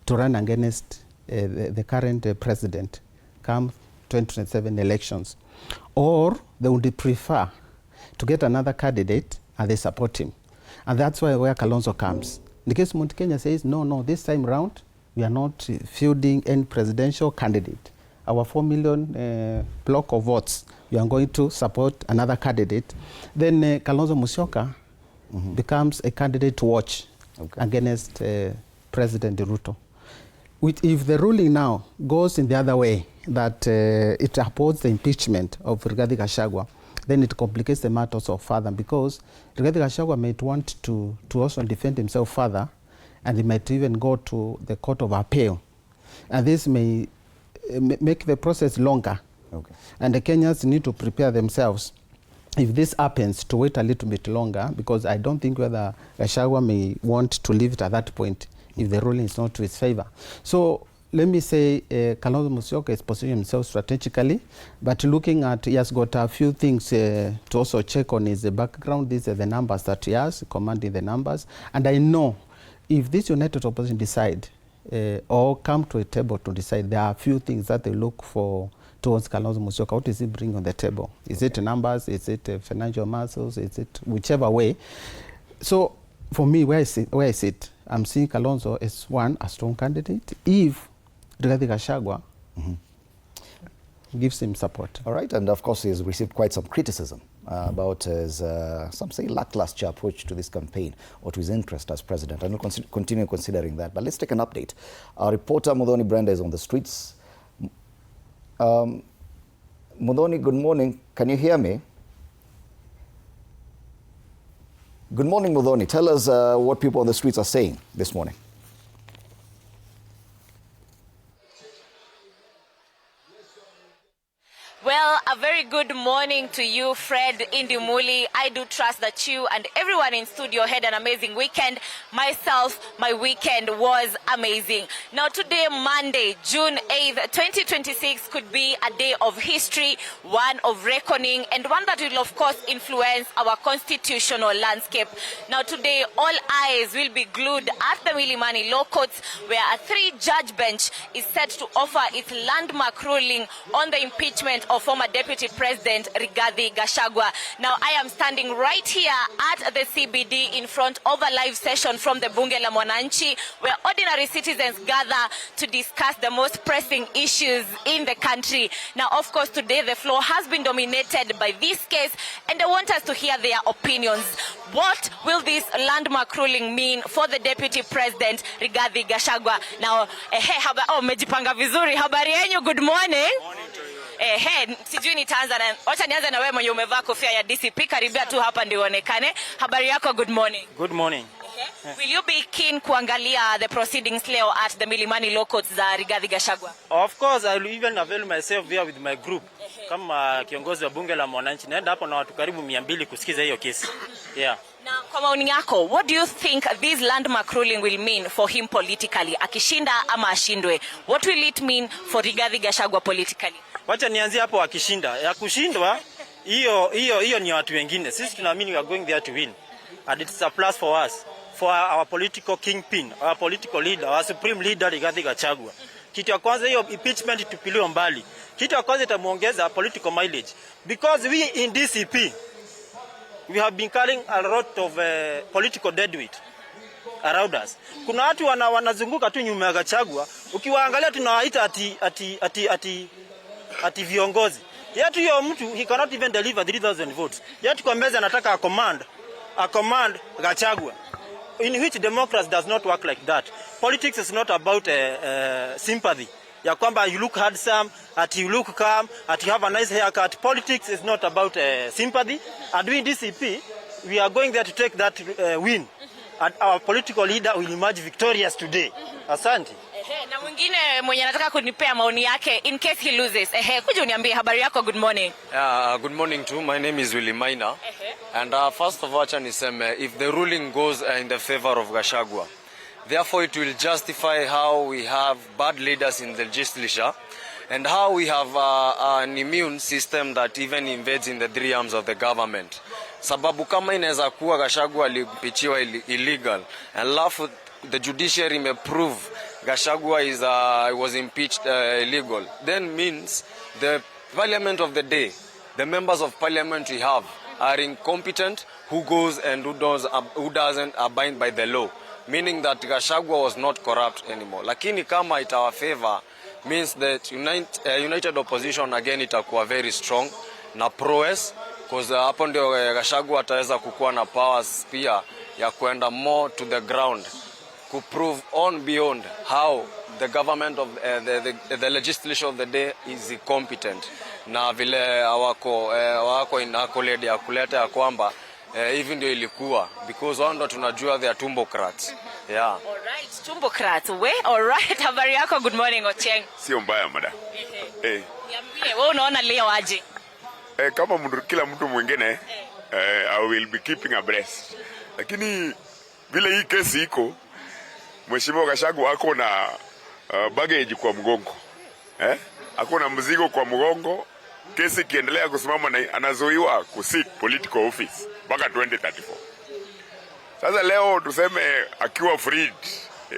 to run against the current president come 2027 elections? Or they would prefer to get another candidate and they support him. And that's where Kalonzo comes. In the case Mount Kenya says, no, this time round, we are not fielding any presidential candidate. Our 4 million block of votes, we are going to support another candidate. Then Kalonzo Musyoka becomes a candidate to watch against President Ruto. If the ruling now goes in the other way, that it upholds the impeachment of Rigathi Gachagua, then it complicates the matter also further, because Rigathi Gachagua might want to also defend himself further, and he might even go to the Court of Appeal. And this may make the process longer. Okay. And the Kenyans need to prepare themselves, if this happens, to wait a little bit longer, because I don't think whether Gachagua may want to leave it at that point if the ruling is not to his favor. So let me say Kalonzo Musyoka is positioning himself strategically, but looking at, he has got a few things to also check on his background. These are the numbers that he has, commanding the numbers. And I know if this united opposition decide or come to a table to decide, there are a few things that they look for towards Kalonzo Musyoka. What does he bring on the table? Is it numbers? Is it financial muscles? Is it whichever way? So for me, where I sit, I'm seeing Kalonzo as one, a strong candidate. If Rigathi Gachagua gives him support. All right, and of course he's received quite some criticism about his, some say, lackluster approach to this campaign or to his interest as president. And we'll continue considering that. But let's take an update. Our reporter Muthoni Brenda is on the streets. Muthoni, good morning. Can you hear me? Good morning, Muthoni. Tell us what people on the streets are saying this morning. Well, a very good morning to you, Fred Indimuli. I do trust that you and everyone in studio had an amazing weekend. Myself, my weekend was amazing. Now today, Monday, June 8th, 2026 could be a day of history, one of reckoning, and one that will, of course, influence our constitutional landscape. Now today, all eyes will be glued at the Milimani Law Courts, where a 3-judge bench is set to offer its landmark ruling on the impeachment of former Deputy Deputy President Rigathi Gachagua. Now, I am standing right here at the CBD in front of a live session from the Bunge la Mwananchi, where ordinary citizens gather to discuss the most pressing issues in the country. Now, of course, today the floor has been dominated by this case, and I want us to hear their opinions. What will this landmark ruling mean for the Deputy President Rigathi Gachagua? Now, mejipanga vizuri. Habari yenu, good morning. Sijui nitaanza na wacha nianze na wewe mwenye umevaa kofia ya DCP, karibia tu hapa ndio uonekane. Habari yako, good morning. Good morning. Will you be keen kuangalia the proceedings leo at the Milimani Law Courts za Rigathi Gachagua? Of course, I will even avail myself here with my group. Kama kiongozi wa bunge la Mwananchi, naenda hapo na watu karibu 200 kusikiza hiyo kesi. Yeah. Now, kwa maoni yako, what do you think this landmark ruling will mean for him politically? Akishinda ama ashindwe, what will it mean for Rigathi Gachagua politically? Wacha nianzie hapo akishinda. Ya kushindwa, hiyo ni watu wengine. Sisi tunaamini we are going there to win. And it's a plus for us, for our political kingpin, our political leader, our supreme leader Rigathi Gachagua. Kitu ya kwanza hiyo impeachment tupiliwe mbali. Kitu ya kwanza itamuongeza political mileage. Because we in DCP, we have been carrying a lot of political deadweight around us. Kuna watu wanazunguka tu nyuma ya Gachagua, ukiwaangalia tunawaita ati viongozi. Yet huyo mtu, he cannot even deliver 3,000 votes. Yet kwa meza anataka a command Gachagua. In which democracy does not work like that. Politics is not about sympathy. Ya kwamba you look handsome, at you look calm, at you have a nice haircut. Politics is not about sympathy. And we in DCP, we are going there to take that win. And our political leader will emerge victorious today. Asante. Na mwingine mwenye anataka kunipea maoni yake in case he loses. Kuja uniambie habari yako, good morning. Good morning too. My name is Willie Maina. And first of all, if the ruling goes in the favor of Gachagua, therefore it will justify how we have bad leaders in the legislature and how we have an immune system that even invades in the three arms of the government. Sababu kama inaweza kuwa Gachagua alimpichiwa illegal, and alafu the judiciary may prove Gachagua was impeached illegal, then means the parliament of the day, the members of parliament we have are incompetent, who goes and who doesn't abide by the law, meaning that Gachagua was not corrupt anymore. Lakini kama itawa favor means that united opposition again itakuwa very strong na prowess, because hapo ndio Gachagua ataweza kukuwa na powers pia ya kwenda more to the ground, to prove on beyond how the government of the legislature of the day is incompetent, na vile wako inakoledi ya kuleta ya kwamba hivi ndio ilikuwa, because wao ndo tunajua they are tumbocrats. Yeah. All right, tumbocrats. All right, habari yako, good morning Ocheng. Sio mbaya madam. Niambie, wewe unaona leo aje? Kama kila mtu mwingine I will be keeping abreast. Lakini vile hii kesi iko, Mheshimiwa Gachagua ako na baggage kwa mgongo. Ako na mzigo kwa mgongo. Kesi kiendelea kusimama na anazoiwa kuseek political office mpaka 2034. Sasa leo tuseme akiwa freed,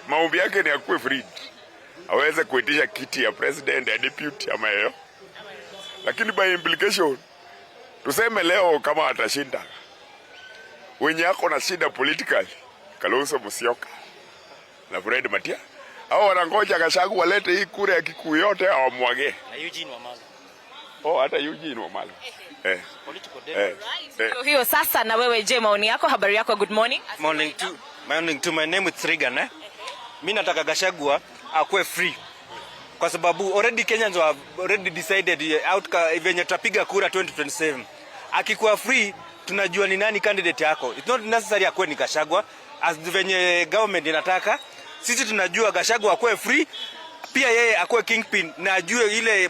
maombi yake ni akuwe freed, aweze kuitisha kiti ya president ya deputy ama yeye. Lakini by implication tuseme leo kama atashinda, wenye ako na shida politically Kalonzo Musyoka na Fred Matia, au wanangoja Gachagua walete hii kura ya Kikuyu yote awamwage na Eugene Wamalwa. Hata Eugene Wamalwa. So hiyo sasa, na wewe je, maoni yako, habari yako, good morning. Morning to my name is Regan. Mimi nataka Gachagua akuwe free. Kwa sababu already Kenyans have already decided outcome venye tutapiga kura 2027. Akikuwa free tunajua ni nani candidate yako. It's not necessary akuwe ni Gachagua as venye government inataka. Sisi tunajua Gachagua akuwe free, pia yeye akuwe kingpin na ajue ile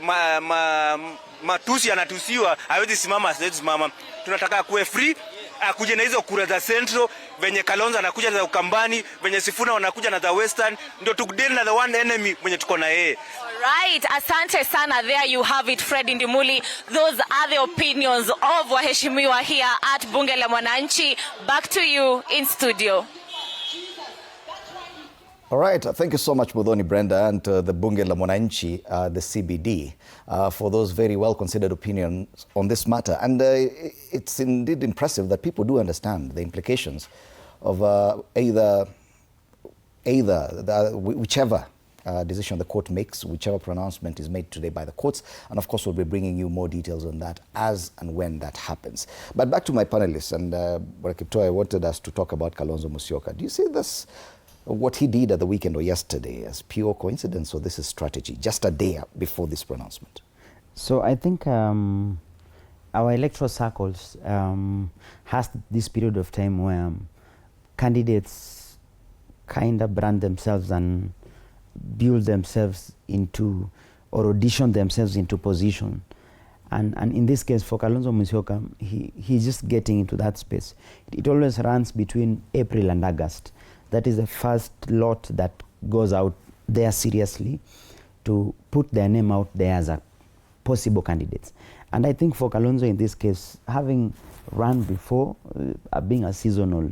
matusi anatusiwa hawezi simama, asiwezi simama. Tunataka akuwe free, akuje na hizo kura za Central, venye Kalonzo anakuja za Ukambani, venye Sifuna wanakuja na za Western, ndio tukudeli na the one enemy mwenye tuko na yeye. Right, asante sana. There you have it, Fred Ndimuli. Those are the opinions of waheshimiwa here at Bunge la Mwananchi. Back to you in studio. All right, thank you so much, Muthoni Brenda, and the Bunge la Mwananchi, the CBD, for those very well-considered opinions on this matter. And it's indeed impressive that people do understand the implications of whichever decision the court makes, whichever pronouncement is made today by the courts. And of course, we'll be bringing you more details on that as and when that happens. But back to my panelists, and I wanted us to talk about Kalonzo Musyoka. Do you see this, what he did at the weekend or yesterday, as pure coincidence, or this is strategy, just a day before this pronouncement? So I think our electoral circles has this period of time where candidates kind of brand themselves and build themselves into, or audition themselves into position. And in this case, for Kalonzo Musyoka, he's just getting into that space. It always runs between April and August. That is the first lot that goes out there seriously to put their name out there as a possible candidates. And I think for Kalonzo in this case, having run before, being a seasonal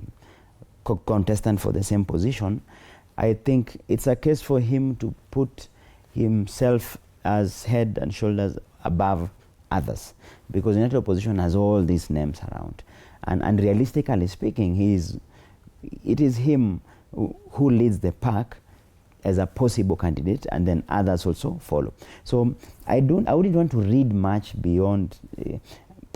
contestant for the same position, I think it's a case for him to put himself as head and shoulders above others, because United Opposition has all these names around. And realistically speaking, it is him who leads the pack as a possible candidate, and then others also follow. So I wouldn't want to read much beyond.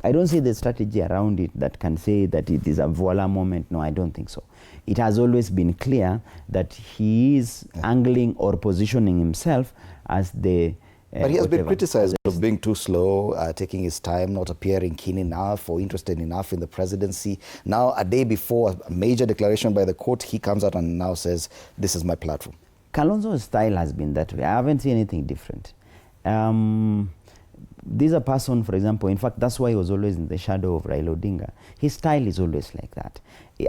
I don't see the strategy around it that can say that it is a voila moment. No, I don't think so. It has always been clear that he is angling or positioning himself as the but he has been criticized of being too slow, taking his time, not appearing keen enough or interested enough in the presidency. Now, a day before a major declaration by the court, he comes out and now says, this is my platform. Kalonzo's style has been that way. I haven't seen anything different. This is a person, for example, in fact, that's why he was always in the shadow of Raila Odinga. His style is always like that.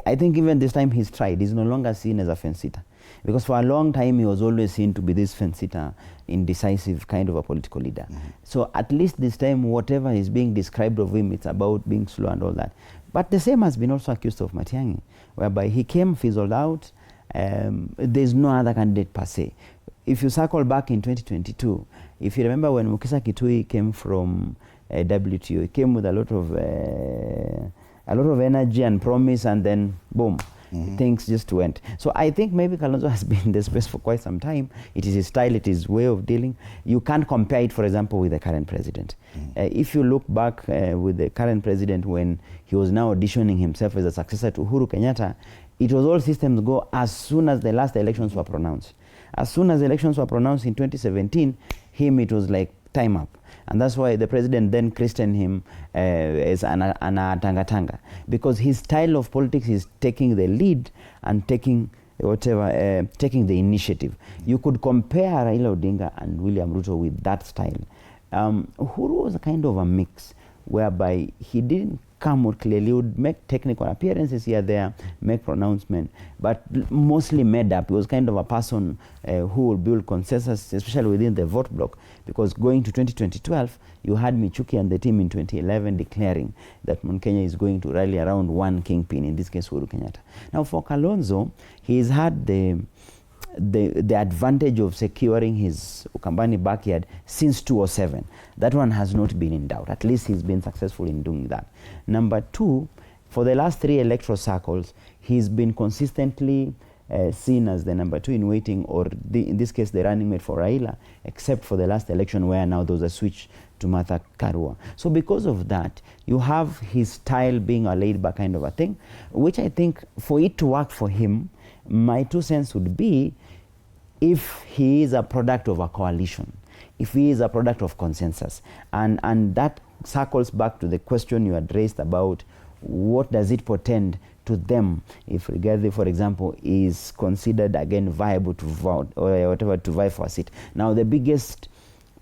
I think even this time he's tried. He's no longer seen as a fence-sitter. Because for a long time, he was always seen to be this fence-sitter, indecisive kind of a political leader. So at least this time, whatever is being described of him, it's about being slow and all that. But the same has been also accused of Matiang'i, whereby he came, fizzled out. There's no other candidate per se. If you circle back in 2022, if you remember when Mukisa Kitui came from WTO, he came with a lot of energy and promise, and then boom, things just went. So I think maybe Kalonzo has been in the space for quite some time. It is his style, it is his way of dealing. You can't compare it, for example, with the current president. If you look back with the current president, when he was now auditioning himself as a successor to Uhuru Kenyatta, it was all systems go as soon as the last elections were pronounced. As soon as the elections were pronounced in 2017, it was like time up. And that's why the president then christened him as Ana Tanga Tanga, because his style of politics is taking the lead and taking the initiative. You could compare Raila Odinga and William Ruto with that style. Uhuru was a kind of a mix, whereby he didn't come out clearly. He would make technical appearances here, there, make pronouncement, but mostly made up. He was kind of a person who would build consensus, especially within the vote bloc, because going to 2012, you had Michuki and the team in 2011 declaring that Mount Kenya is going to rally around one kingpin, in this case Uhuru Kenyatta. Now for Kalonzo, he's had the advantage of securing his Ukambani backyard since 2007. That one has not been in doubt. At least he's been successful in doing that. Number two, for the last 3 electoral circles, he's been consistently seen as the number 2 in waiting, or in this case, the running mate for Raila, except for the last election where now there was a switch to Martha Karua. So because of that, you have his style being a laid-back kind of a thing, which I think for it to work for him, my 2 cents would be if he is a product of a coalition, if he is a product of consensus. And that circles back to the question you had raised about what does it portend to them if Rigathi, for example, is considered again viable to vote or whatever to vie for a seat. Now the biggest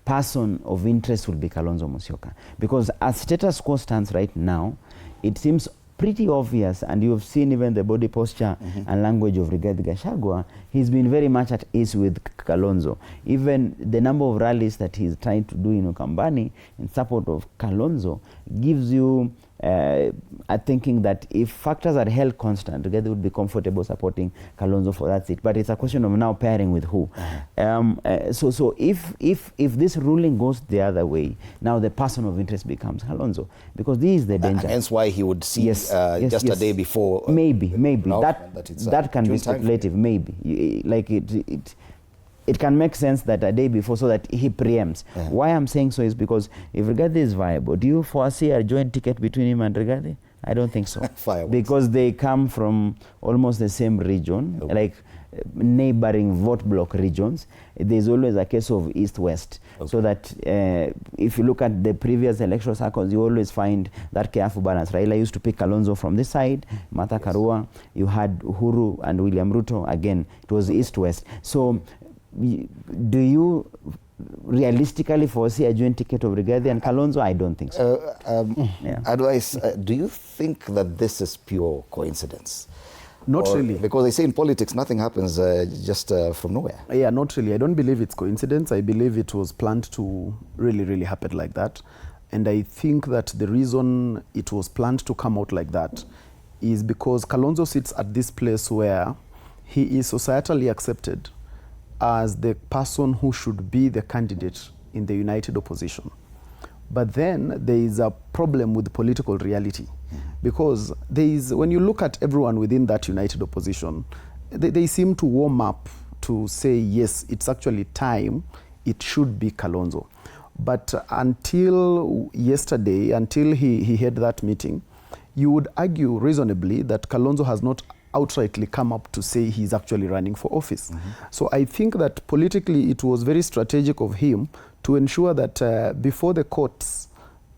person of interest will be Kalonzo Musyoka, because as status quo stands right now, it seems pretty obvious, and you've seen even the body posture and language of Rigathi Gachagua, he's been very much at ease with Kalonzo. Even the number of rallies that he's trying to do in Ukambani in support of Kalonzo gives you are thinking that if factors are held constant, Rigathi would be comfortable supporting Kalonzo for that seat. But it's a question of now pairing with who. So if this ruling goes the other way, now the person of interest becomes Kalonzo, because this is the danger. Hence why he would see just a day before. Maybe that that can be speculative. Maybe it can make sense that a day before, so that he preempts. Why I'm saying so is because if Rigathi is viable, do you foresee a joint ticket between him and Rigathi? I don't think so. Because they come from almost the same region, like neighboring vote block regions. There's always a case of east-west. So that if you look at the previous electoral cycles, you always find that careful balance. Raila used to pick Kalonzo from this side, Martha Karua, you had Uhuru and William Ruto. Again, it was east-west. So do you realistically foresee a joint ticket of Rigathi and Kalonzo? I don't think so. Advice, do you think that this is pure coincidence? Not really. Because they say in politics, nothing happens just from nowhere. Yeah, not really. I don't believe it's coincidence. I believe it was planned to really happen like that. And I think that the reason it was planned to come out like that is because Kalonzo sits at this place where he is societally accepted as the person who should be the candidate in the united opposition. But then there is a problem with political reality, because there is, when you look at everyone within that united opposition, they seem to warm up to say, yes, it's actually time, it should be Kalonzo. But until yesterday, until he had that meeting, you would argue reasonably that Kalonzo has not outrightly come up to say he's actually running for office. So I think that politically it was very strategic of him to ensure that before the courts,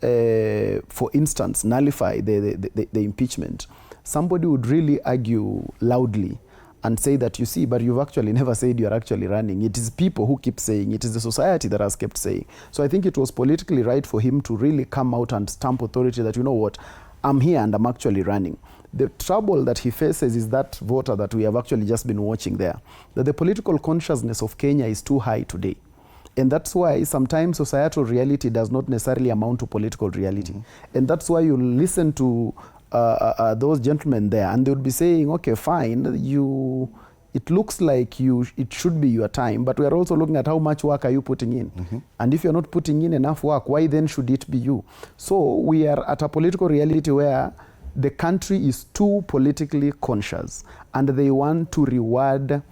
for instance, nullify the impeachment, somebody would really argue loudly and say that, you see, but you've actually never said you're actually running. It is people who keep saying, it is the society that has kept saying. So I think it was politically right for him to really come out and stamp authority that, you know what, I'm here and I'm actually running. The trouble that he faces is that voter that we have actually just been watching there, that the political consciousness of Kenya is too high today. And that's why sometimes societal reality does not necessarily amount to political reality. And that's why you listen to those gentlemen there, and they would be saying, okay, fine, it looks like it should be your time, but we are also looking at how much work are you putting in. And if you're not putting in enough work, why then should it be you? So we are at a political reality where the country is too politically conscious, and they want to reward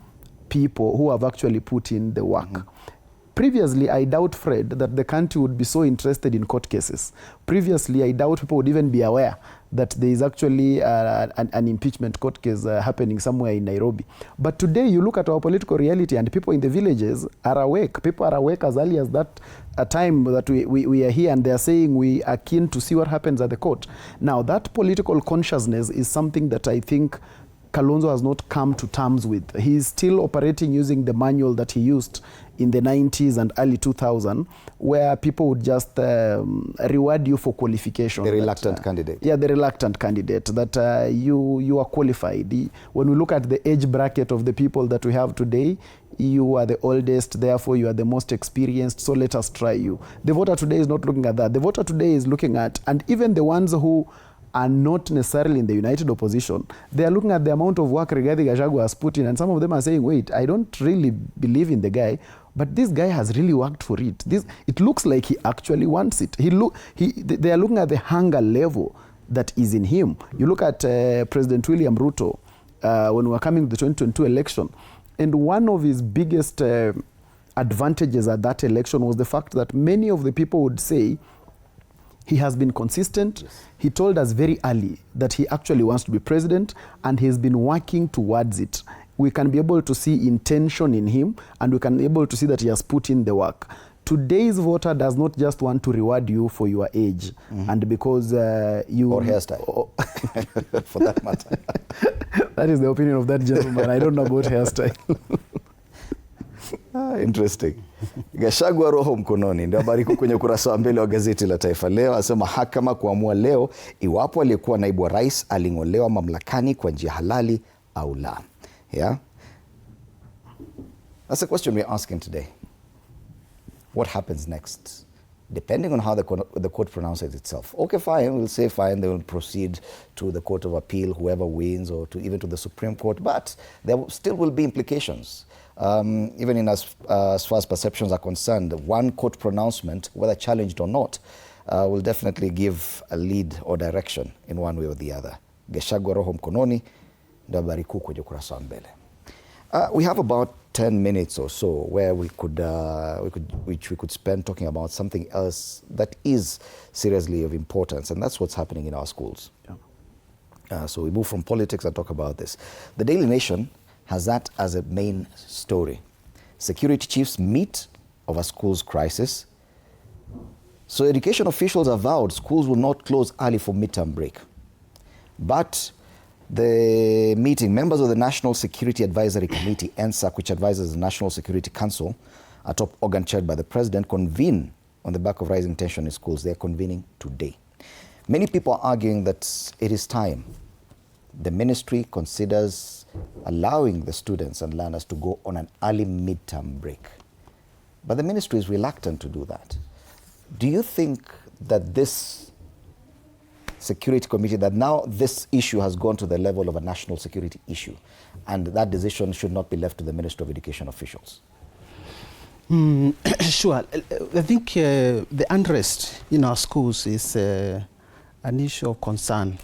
people who have actually put in the work. Previously, I doubt, Fred, that the country would be so interested in court cases. Previously, I doubt people would even be aware that there is actually an impeachment court case happening somewhere in Nairobi. But today, you look at our political reality, and people in the villages are awake. People are awake as early as that time that we are here, and they are saying we are keen to see what happens at the court. Now, that political consciousness is something that I think Kalonzo has not come to terms with. He is still operating using the manual that he used in the 90s and early 2000s, where people would just reward you for qualification. The reluctant candidate. Yeah, the reluctant candidate, that you are qualified. When we look at the age bracket of the people that we have today, you are the oldest, therefore you are the most experienced, so let us try you. The voter today is not looking at that. The voter today is looking at, and even the ones who are not necessarily in the united opposition, they are looking at the amount of work Rigathi Gachagua has put in, and some of them are saying, wait, I don't really believe in the guy, but this guy has really worked for it. It looks like he actually wants it. They are looking at the hunger level that is in him. You look at President William Ruto when we were coming to the 2022 election, and one of his biggest advantages at that election was the fact that many of the people would say, he has been consistent. Yes. He told us very early that he actually wants to be president, and he's been working towards it. We can be able to see intention in him, and we can be able to see that he has put in the work. Today's voter does not just want to reward you for your age, and because you... Or hairstyle, for that matter. That is the opinion of that gentleman. I don't know about hairstyle. Interesting. Gachagua roho mkononi, ndio habari kuu kwenye ukurasa wa mbele wa gazeti la Taifa Leo. Anasema mahakama kuamua leo iwapo aliyekuwa naibu wa rais aling'olewa mamlakani kwa njia halali au la. Yeah? That's the question we're asking today. What happens next? depending on how the court pronounces itself. Okay, fine, we'll say fine, they will proceed to the Court of Appeal, whoever wins, or even to the Supreme Court, but there still will be implications. Even in as far as perceptions are concerned, one court pronouncement, whether challenged or not, will definitely give a lead or direction in one way or the other. Gachagua roho mkononi, ndio habari kuu kwenye ukurasa wa mbele. We have about 10 minutes or so where we could spend talking about something else that is seriously of importance, and that's what's happening in our schools. Yeah. So we move from politics and talk about this. The Daily Nation has that as a main story. Security chiefs meet over schools crisis. So education officials have vowed schools will not close early for midterm break. But the meeting, members of the National Security Advisory Committee, NSAC, which advises the National Security Council, a top organ chaired by the president, convene on the back of rising tension in schools. They are convening today. Many people are arguing that it is time the ministry considers allowing the students and learners to go on an early midterm break. But the ministry is reluctant to do that. Do you think that this security committee, that now this issue has gone to the level of a national security issue, and that decision should not be left to the Ministry of Education officials? Sure. I think the unrest in our schools is an issue of concern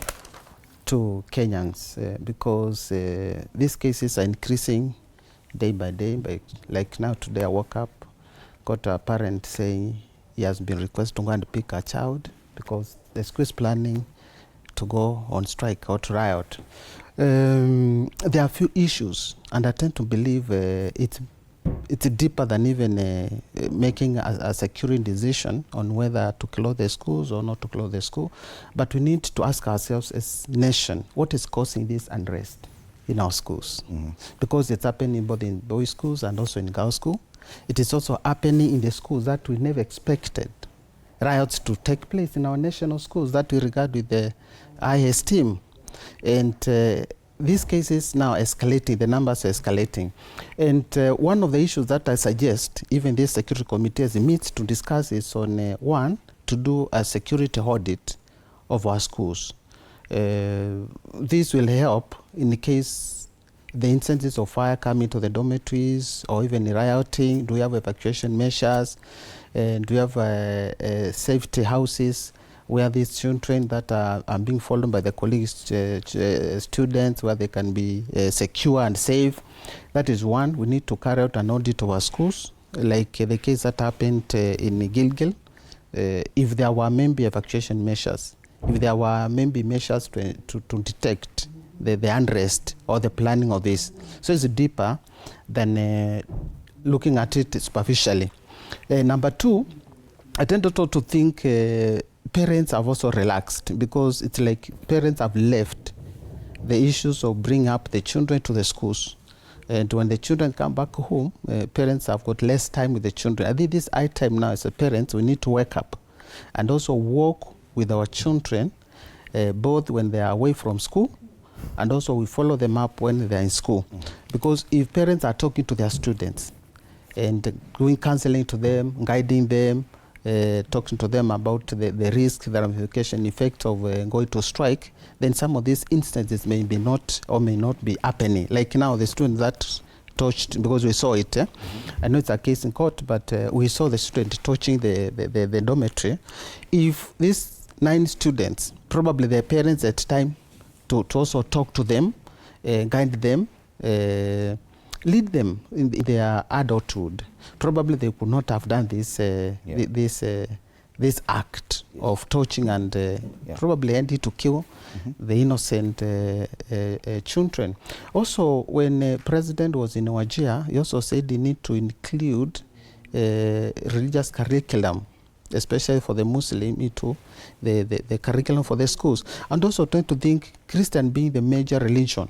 to Kenyans because these cases are increasing day by day. Like now today I woke up, got a parent saying he has been requested to go and pick a child because the school is planning to go on strike or to riot. There are a few issues, and I tend to believe it's deeper than even making a securing decision on whether to close the schools or not to close the school. But we need to ask ourselves as a nation, what is causing this unrest in our schools? Because it's happening both in boys' schools and also in girls' schools. It is also happening in the schools that we never expected riots to take place in our national schools that we regard with the high esteem. And these cases now escalating, the numbers are escalating. And one of the issues that I suggest, even this security committee as it meets to discuss is on one, to do a security audit of our schools. This will help in the case the instances of fire coming to the dormitories or even rioting. Do we have evacuation measures? Do we have safety houses where these children that are being followed by the colleagues, students, where they can be secure and safe? That is one. We need to carry out an audit of our schools, like the case that happened in Gilgil. If there were maybe evacuation measures, if there were maybe measures to detect the unrest or the planning of this. So it's deeper than looking at it superficially. Number two, I tend to think parents have also relaxed because it's like parents have left the issues of bringing up the children to the schools. And when the children come back home, parents have got less time with the children. I think this high time now as a parent, we need to wake up and also walk with our children, both when they are away from school and also we follow them up when they're in school. Because if parents are talking to their students and doing counseling to them, guiding them, talking to them about the risk, the ramification effect of going to strike, then some of these instances may be not or may not be happening. Like now, the student that touched, because we saw it. I know it's a case in court, but we saw the student touching the dormitory. If these 9 students, probably their parents at time to also talk to them, guide them, lead them in their adulthood. Probably they could not have done this this act of touching and probably ended to kill the innocent children. Also, when the president was in Wajir, he also said he need to include religious curriculum, especially for the Muslim, into the curriculum for the schools. And also trying to think Christian being the major religion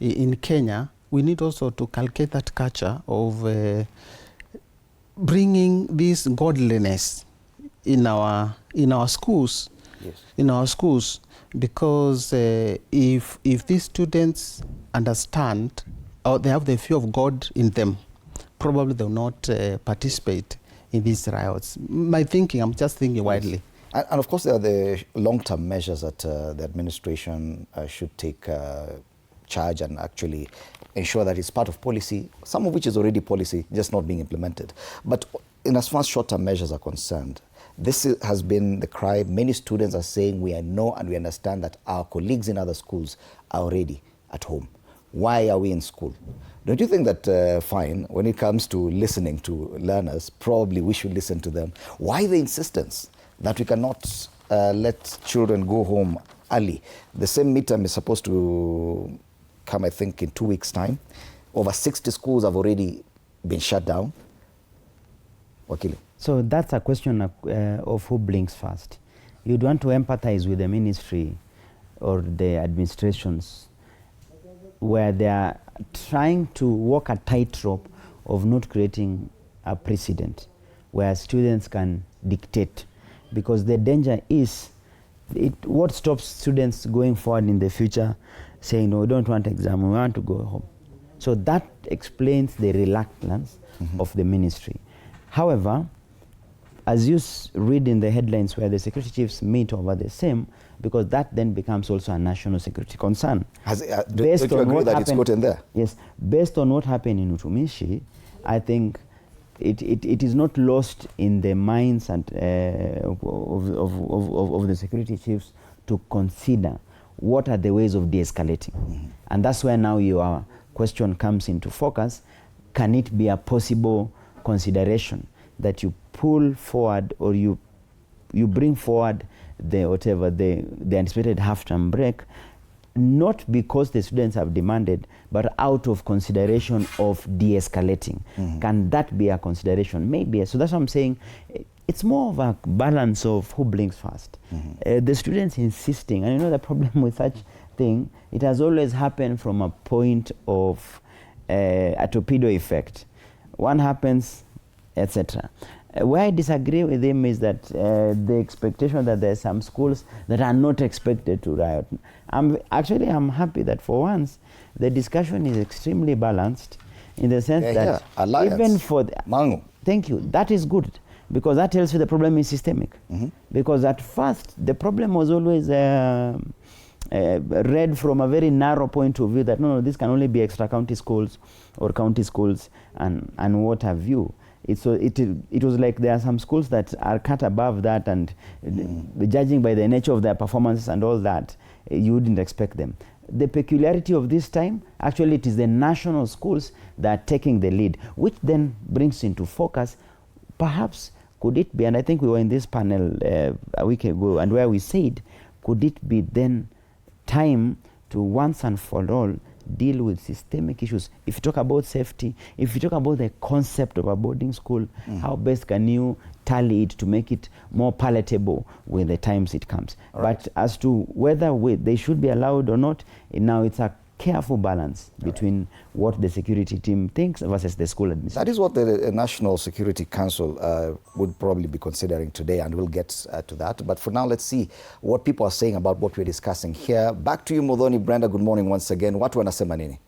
in Kenya, we need also to cultivate that culture of bringing this godliness in our schools, in our schools, because if these students understand or they have the fear of God in them, probably they will not participate in these riots. My thinking, I'm just thinking widely. And of course, there are the long-term measures that the administration should take charge and actually ensure that it's part of policy, some of which is already policy, just not being implemented. But in as far as short-term measures are concerned, this has been the cry. Many students are saying we know and we understand that our colleagues in other schools are already at home. Why are we in school? Don't you think that, fine, when it comes to listening to learners, probably we should listen to them? Why the insistence that we cannot let children go home early? The same midterm is supposed to come, I think, in 2 weeks' time. Over 60 schools have already been shut down. Wakili. So that's a question of who blinks first. You'd want to empathize with the ministry or the administrations where they are trying to walk a tightrope of not creating a precedent where students can dictate. Because the danger is, what stops students going forward in the future saying, no, we don't want exam, we want to go home. So that explains the reluctance of the ministry. However, as you read in the headlines where the security chiefs meet over the same, because that then becomes also a national security concern. Don't you agree that it's got in there? Yes. Based on what happened in Utumishi, I think it is not lost in the minds and of the security chiefs to consider what are the ways of de-escalating. And that's where now your question comes into focus. Can it be a possible consideration that you pull forward or you bring forward the anticipated half-term break, not because the students have demanded, but out of consideration of de-escalating? Can that be a consideration? Maybe. So that's what I'm saying. It's more of a balance of who blinks first. The students insisting, and you know the problem with such thing, it has always happened from a point of a torpedo effect. One happens, etc. Where I disagree with him is that the expectation that there are some schools that are not expected to riot. I'm happy that for once the discussion is extremely balanced in the sense that even for the, thank you, that is good, because that tells you the problem is systemic. Because at first the problem was always read from a very narrow point of view that no, this can only be extra county schools or county schools and what have you. It was like there are some schools that are cut above that, and judging by the nature of their performances and all that, you wouldn't expect them. The peculiarity of this time, actually it is the national schools that are taking the lead, which then brings into focus, perhaps could it be, and I think we were in this panel a week ago, and where we said, could it be then time to once and for all deal with systemic issues? If you talk about safety, if you talk about the concept of a boarding school, how best can you tally it to make it more palatable when the times it comes? But as to whether they should be allowed or not, now it's a careful balance between what the security team thinks versus the school administration. That is what the National Security Council would probably be considering today, and we'll get to that. But for now, let's see what people are saying about what we're discussing here. Back to you, Modoni. Brenda, good morning once again. Watu wanasema nini?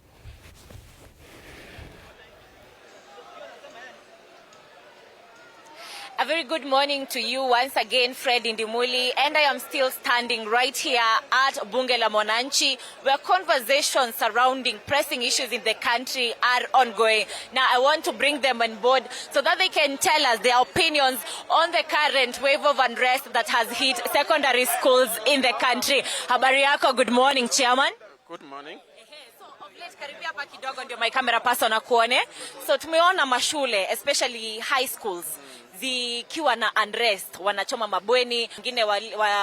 A very good morning to you once again, Fred Indimuli, and I am still standing right here at Bunge la Mwananchi, where conversations surrounding pressing issues in the country are ongoing. Now, I want to bring them on board so that they can tell us their opinions on the current wave of unrest that has hit secondary schools in the country. Habari yako, good morning, Chairman. Good morning. Karibia hapa kidogo ndio my camera person akuone. So tumeona mashule, especially high schools, zikiwa na unrest, wanachoma mabweni, wengine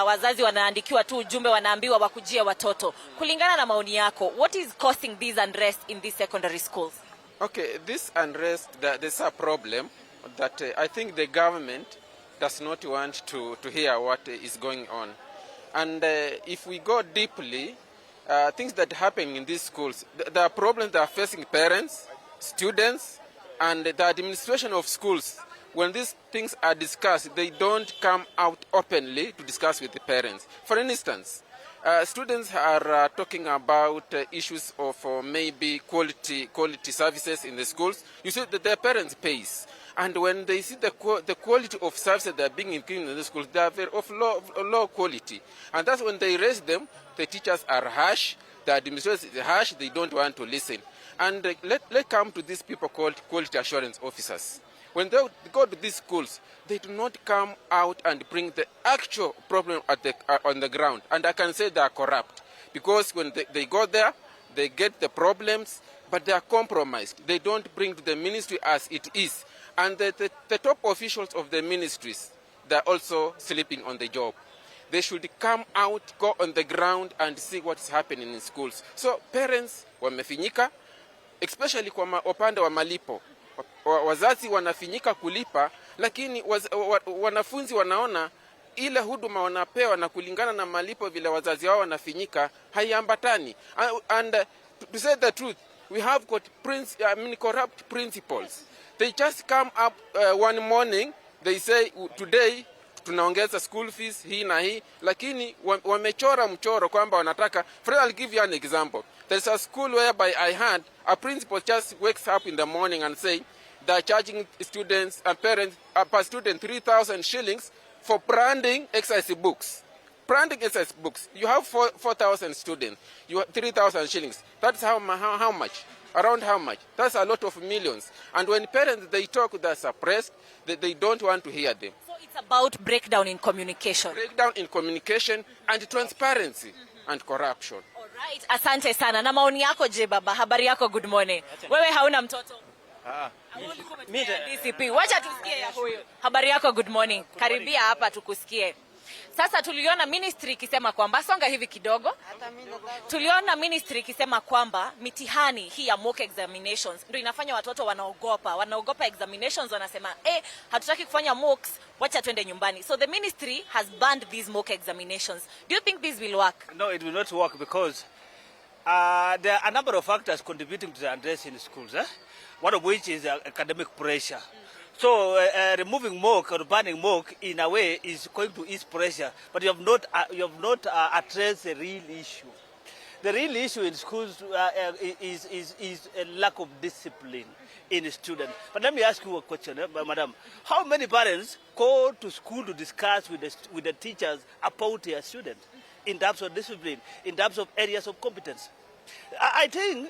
wazazi wanaandikiwa tu ujumbe, wanaambiwa wakujie watoto. Kulingana na maoni yako, what is causing this unrest in these secondary schools? Okay, this unrest, there's a problem that I think the government does not want to hear what is going on. And if we go deeply, things that happen in these schools, there are problems that are facing parents, students, and the administration of schools. When these things are discussed, they don't come out openly to discuss with the parents. For instance, students are talking about issues of maybe quality services in the schools. You see that their parents pays. And when they see the quality of services that are being included in the schools, they are very of low quality. And that's when they raise them, the teachers are harsh, the administration is harsh, they don't want to listen. And let's come to these people called quality assurance officers. When they go to these schools, they do not come out and bring the actual problem on the ground. And I can say they are corrupt. Because when they go there, they get the problems, but they are compromised. They don't bring to the ministry as it is. And the top officials of the ministries, they're also sleeping on the job. They should come out, go on the ground and see what's happening in schools. So parents wamefinyika, especially kwa upande wa malipo. Wazazi wanafinyika kulipa, lakini wanafunzi wanaona ile huduma wanapewa na kulingana na malipo vile wazazi wao wanafinyika haiambatani. And to say the truth, we have got corrupt principals. They just come up one morning, they say today tunaongeza school fees hii na hii, lakini wamechora mchoro kwamba wanataka. I'll give you an example. There's a school whereby I had a principal just wakes up in the morning and say they're charging students and parents per student 3,000 shillings for branding exercise books. Branding exercise books. You have 4,000 students. You have 3,000 shillings. That's how much? Around how much? That's a lot of millions. And when parents, they talk, they're suppressed. They don't want to hear them. So it's about breakdown in communication. Breakdown in communication and transparency and corruption. All right. Asante sana. Na maoni yako je baba? Habari yako, good morning. Wewe hauna mtoto? DCP. Wacha tusikie ya huyo. Habari yako, good morning. Karibia hapa tukusikie. Sasa tuliona ministry ikisema kwamba, songa hivi kidogo. Tuliona ministry ikisema kwamba mitihani hii ya mock examinations ndio inafanya watoto wanaogopa examinations, wanasema hatutaki kufanya mocks, wacha twende nyumbani. So the ministry has banned these mock examinations. Do you think this will work? No, it will not work because there are a number of factors contributing to the unrest in schools. One of which is academic pressure. So removing mock or banning mock in a way is going to ease pressure, but you have not addressed the real issue. The real issue in schools is a lack of discipline in students. But let me ask you a question, madam. How many parents go to school to discuss with the teachers about their students in terms of discipline, in terms of areas of competence? I think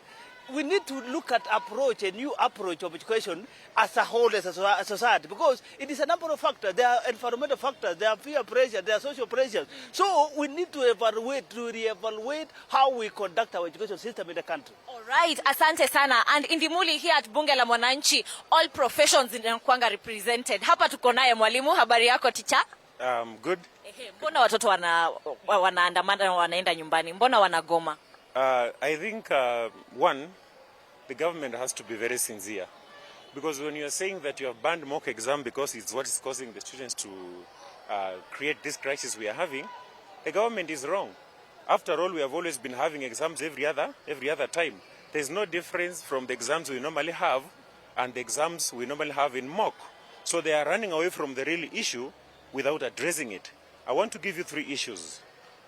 we need to look at a new approach of education as a whole, as a society, because it is a number of factors. There are environmental factors, there are peer pressure, there are social pressures. So we need to reevaluate how we conduct our education system in the country. All right, asante sana. And in Ndimuli here at Bunge la Mwananchi, all professions zinakuanga represented. Hapa tuko naye mwalimu. Habari yako teacher? Good. Mbona watoto wanaandamana wanaenda nyumbani? Mbona wanagoma? I think, one, the government has to be very sincere. Because when you are saying that you have banned mock exam because it's what is causing the students to create this crisis we are having, the government is wrong. After all, we have always been having exams every other time. There's no difference from the exams we normally have and the exams we normally have in mock. So they are running away from the real issue without addressing it. I want to give you 3 issues.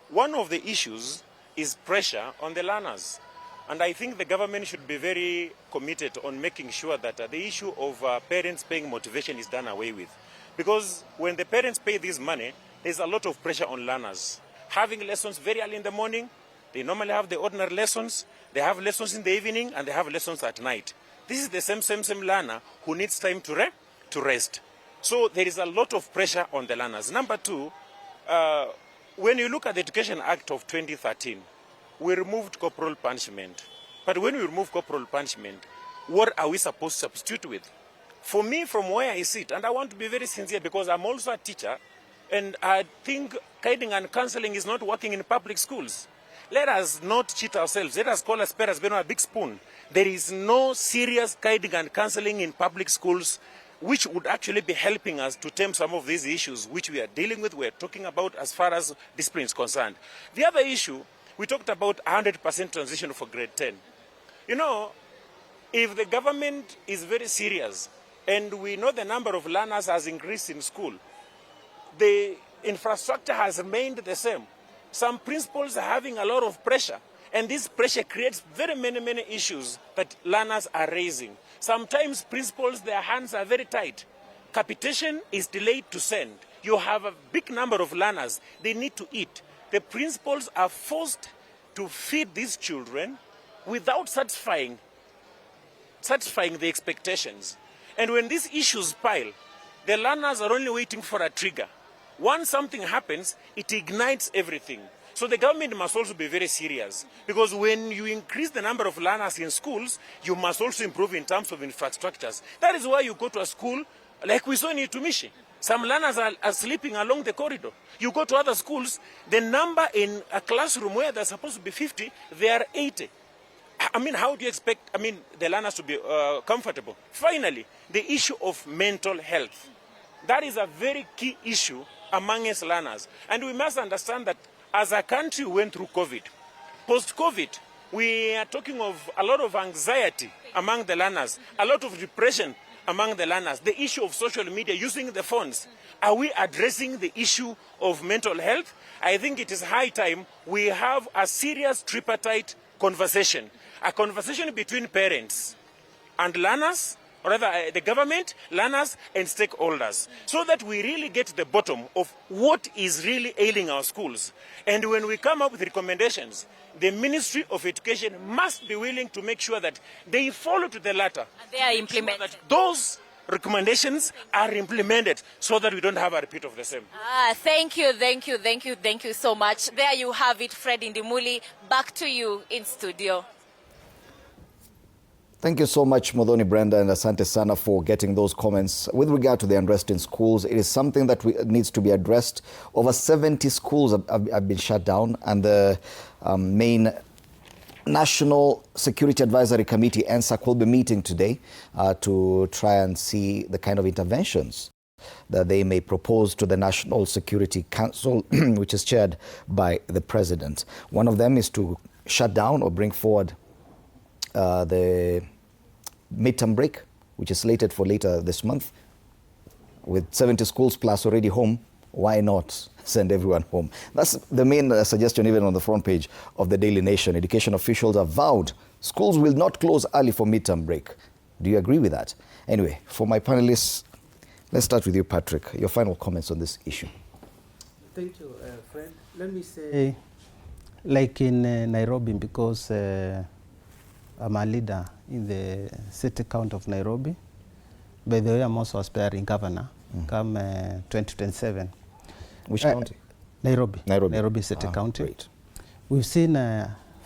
One of the issues is pressure on the learners. And I think the government should be very committed on making sure that the issue of parents paying motivation is done away with. Because when the parents pay this money, there's a lot of pressure on learners. Having lessons very early in the morning, they normally have the ordinary lessons, they have lessons in the evening, and they have lessons at night. This is the same learner who needs time to rest. So there is a lot of pressure on the learners. Number 2, when you look at the Education Act of 2013, we removed corporal punishment. But when we remove corporal punishment, what are we supposed to substitute with? For me, from where I sit, and I want to be very sincere because I'm also a teacher, and I think guiding and counseling is not working in public schools. Let us not cheat ourselves. Let us call a spade a big spoon. There is no serious guiding and counseling in public schools which would actually be helping us to tame some of these issues which we are dealing with, we are talking about as far as discipline is concerned. The other issue, we talked about 100% transition for grade 10. You know, if the government is very serious and we know the number of learners has increased in school, the infrastructure has remained the same. Some principals are having a lot of pressure, and this pressure creates very many issues that learners are raising. Sometimes principals, their hands are very tight. Capitation is delayed to send. You have a big number of learners. They need to eat. The principals are forced to feed these children without satisfying the expectations. And when these issues pile, the learners are only waiting for a trigger. Once something happens, it ignites everything. So the government must also be very serious, because when you increase the number of learners in schools, you must also improve in terms of infrastructures. That is why you go to a school like we saw in Itumishi. Some learners are sleeping along the corridor. You go to other schools, the number in a classroom where they're supposed to be 50, they are 80. I mean, how do you expect, the learners to be comfortable? Finally, the issue of mental health. That is a very key issue amongst learners. And we must understand that as a country we went through COVID. Post-COVID, we are talking of a lot of anxiety among the learners, a lot of depression among the learners, the issue of social media, using the phones. Are we addressing the issue of mental health? I think it is high time we have a serious tripartite conversation, a conversation between parents and learners, or rather the government, learners, and stakeholders, so that we really get to the bottom of what is really ailing our schools. And when we come up with recommendations, the Ministry of Education must be willing to make sure that they follow to the letter. And they are implemented. That those recommendations are implemented so that we don't have a repeat of the same. Thank you so much. There you have it, Fred Indimuli. Back to you in studio. Thank you so much, Modoni Brenda and Asante Sana, for getting those comments. With regard to the unrest in schools, it is something that needs to be addressed. Over 70 schools have been shut down, and the main National Security Advisory Committee, NSAC, will be meeting today to try and see the kind of interventions that they may propose to the National Security Council, which is chaired by the President. One of them is to shut down or bring forward the midterm break, which is slated for later this month. With 70 schools plus already home, why not send everyone home? That's the main suggestion, even on the front page of the Daily Nation. Education officials have vowed schools will not close early for midterm break. Do you agree with that? Anyway, for my panelists, let's start with you, Patrick. Your final comments on this issue. Thank you, Fred. Let me say, like in Nairobi, because I'm a leader in the city council of Nairobi. By the way, I'm also aspiring governor come 2027. Which county? Nairobi. Nairobi City County. Great. We've seen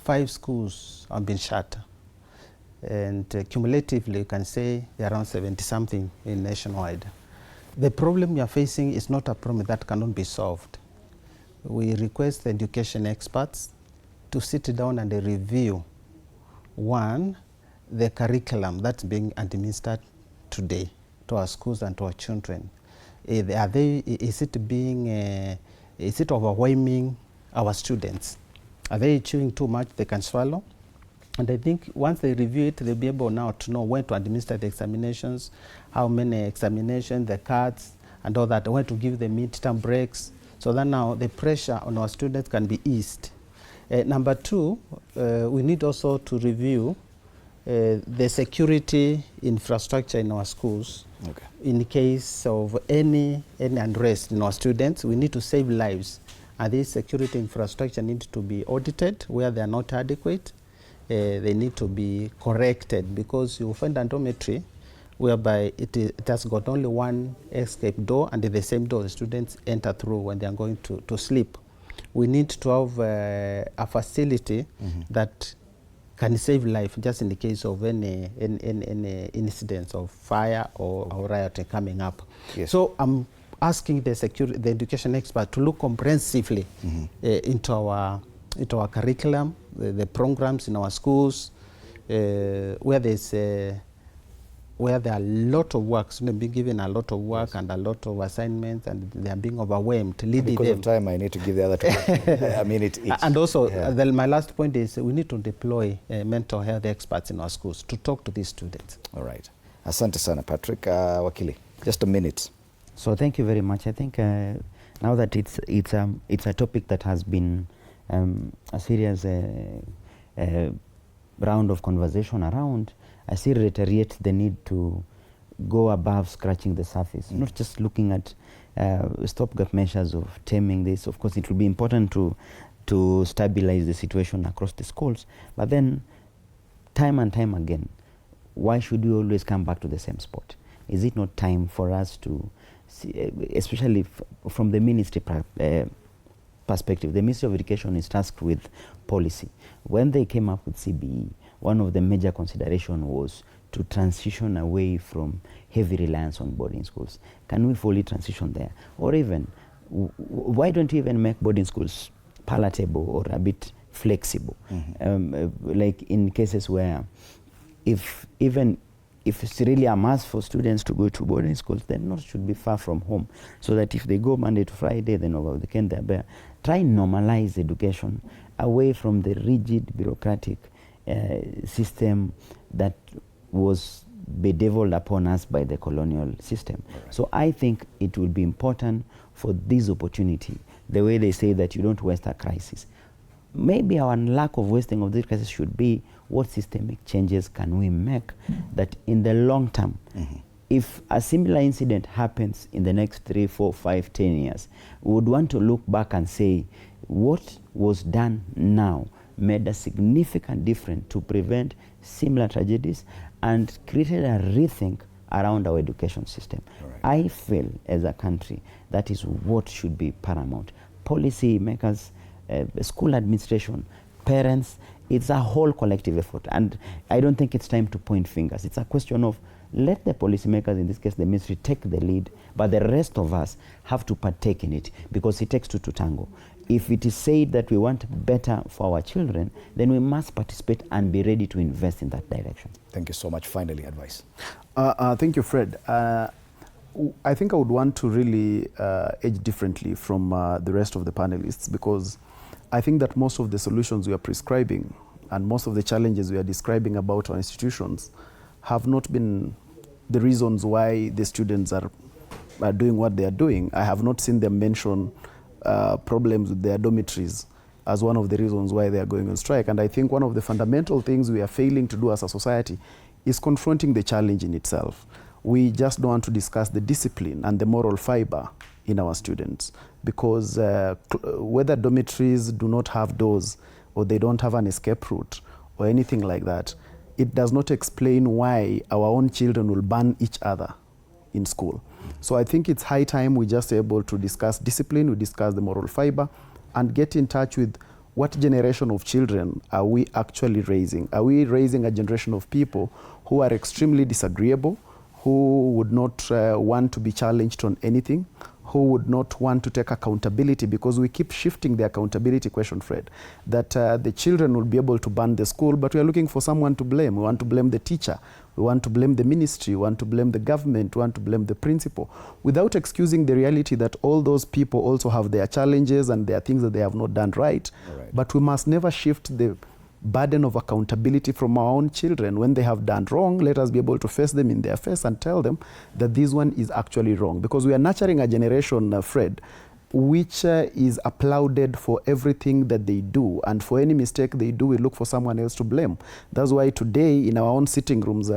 5 schools have been shut. And cumulatively, you can say there are around 70-something in nationwide. The problem we are facing is not a problem that cannot be solved. We request the education experts to sit down and review, one, the curriculum that's being administered today to our schools and to our children. Is it overwhelming our students? Are they chewing too much they can swallow? And I think once they review it, they'll be able now to know when to administer the examinations, how many examinations, the cards, and all that, when to give the midterm breaks, so that now the pressure on our students can be eased. Number 2, we need also to review the security infrastructure in our schools. Okay. In case of any unrest in our students, we need to save lives. And this security infrastructure needs to be audited where they are not adequate. They need to be corrected, because you find a dormitory whereby it has got only one escape door, and the same door the students enter through when they are going to sleep. We need to have a facility that can save life just in the case of any incidents of fire or rioting coming up. Yes. So I'm asking the education expert to look comprehensively into our curriculum, the programs in our schools, where there are a lot of work, students being given a lot of work, yes, and a lot of assignments, and they are being overwhelmed. Because of time, I need to give the other two. I mean it. And also, my last point is we need to deploy mental health experts in our schools to talk to these students. All right. Asante sana, Patrick. Wakili, just a minute. So thank you very much. I think now that it's a topic that has been a serious round of conversation around, I still reiterate the need to go above scratching the surface, not just looking at stopgap measures of taming this. Of course, it will be important to stabilize the situation across the schools, but then time and time again, why should we always come back to the same spot? Is it not time for us to see, especially from the ministry perspective, the Ministry of Education is tasked with policy. When they came up with CBE, one of the major considerations was to transition away from heavy reliance on boarding schools. Can we fully transition there? Or even, why don't we even make boarding schools palatable or a bit flexible? Like in cases where if it's really a must for students to go to boarding schools, then not should be far from home, so that if they go Monday to Friday, then over the weekend they're there. Try and normalize education away from the rigid bureaucratic system that was bedeviled upon us by the colonial system. Right. So I think it will be important for this opportunity, the way they say that you don't waste a crisis. Maybe our lack of wasting of this crisis should be what systemic changes can we make that in the long term, if a similar incident happens in the next 3, 4, 5, 10 years, we would want to look back and say what was done now made a significant difference to prevent similar tragedies and created a rethink around our education system. Right. I feel as a country that is what should be paramount. Policy makers, school administration, parents, it's a whole collective effort. And I don't think it's time to point fingers. It's a question of let the policymakers, in this case the ministry, take the lead, but the rest of us have to partake in it because it takes two to tango. If it is said that we want better for our children, then we must participate and be ready to invest in that direction. Thank you so much. Finally, advice. Thank you, Fred. I think I would want to really edge differently from the rest of the panelists, because I think that most of the solutions we are prescribing and most of the challenges we are describing about our institutions have not been the reasons why the students are doing what they are doing. I have not seen them mention problems with their dormitories as one of the reasons why they are going on strike. And I think one of the fundamental things we are failing to do as a society is confronting the challenge in itself. We just don't want to discuss the discipline and the moral fiber in our students, because whether dormitories do not have doors or they don't have an escape route or anything like that, it does not explain why our own children will ban each other in school. So I think it's high time we just able to discuss discipline, we discuss the moral fiber, and get in touch with what generation of children are we actually raising. Are we raising a generation of people who are extremely disagreeable, who would not want to be challenged on anything, who would not want to take accountability, because we keep shifting the accountability question, Fred, that the children will be able to ban the school, but we are looking for someone to blame. We want to blame the teacher. We want to blame the ministry. We want to blame the government. We want to blame the principal, without excusing the reality that all those people also have their challenges and there are things that they have not done right. But we must never shift the burden of accountability from our own children. When they have done wrong, let us be able to face them in their face and tell them that this one is actually wrong. Because we are nurturing a generation, Fred, which is applauded for everything that they do. And for any mistake they do, we look for someone else to blame. That's why today in our own sitting rooms,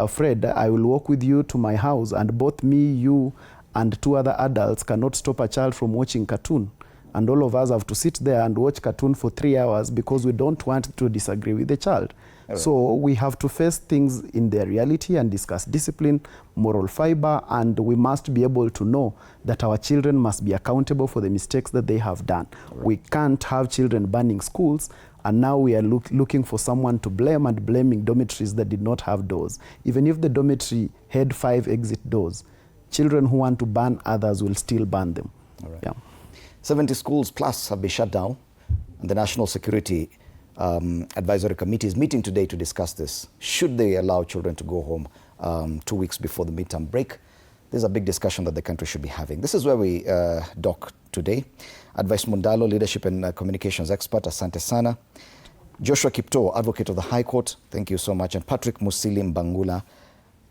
Fred, I will walk with you to my house, and both me, you, and 2 other adults cannot stop a child from watching cartoon. And all of us have to sit there and watch cartoon for 3 hours because we don't want to disagree with the child. So we have to face things in their reality and discuss discipline, moral fiber, and we must be able to know that our children must be accountable for the mistakes that they have done. We can't have children banning schools, and now we are looking for someone to blame and blaming dormitories that did not have doors. Even if the dormitory had 5 exit doors, children who want to ban others will still ban them. 70 schools plus have been shut down, and the National Security Advisory Committee is meeting today to discuss this. Should they allow children to go home 2 weeks before the midterm break? This is a big discussion that the country should be having. This is where we dock today. Advice Mundalo, Leadership and Communications Expert, Asante Sana. Joshua Kipto, Advocate of the High Court, thank you so much. And Patrick Musili Mbangula,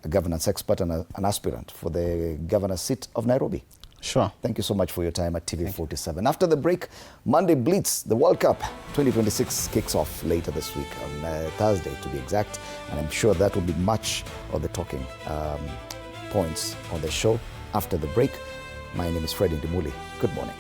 a Governance Expert and an aspirant for the Governor's seat of Nairobi. Sure. Thank you so much for your time at TV47. After the break, Monday Blitz, the World Cup 2026 kicks off later this week, on Thursday to be exact. And I'm sure that will be much of the talking points on the show after the break. My name is Fred Indimuli. Good morning.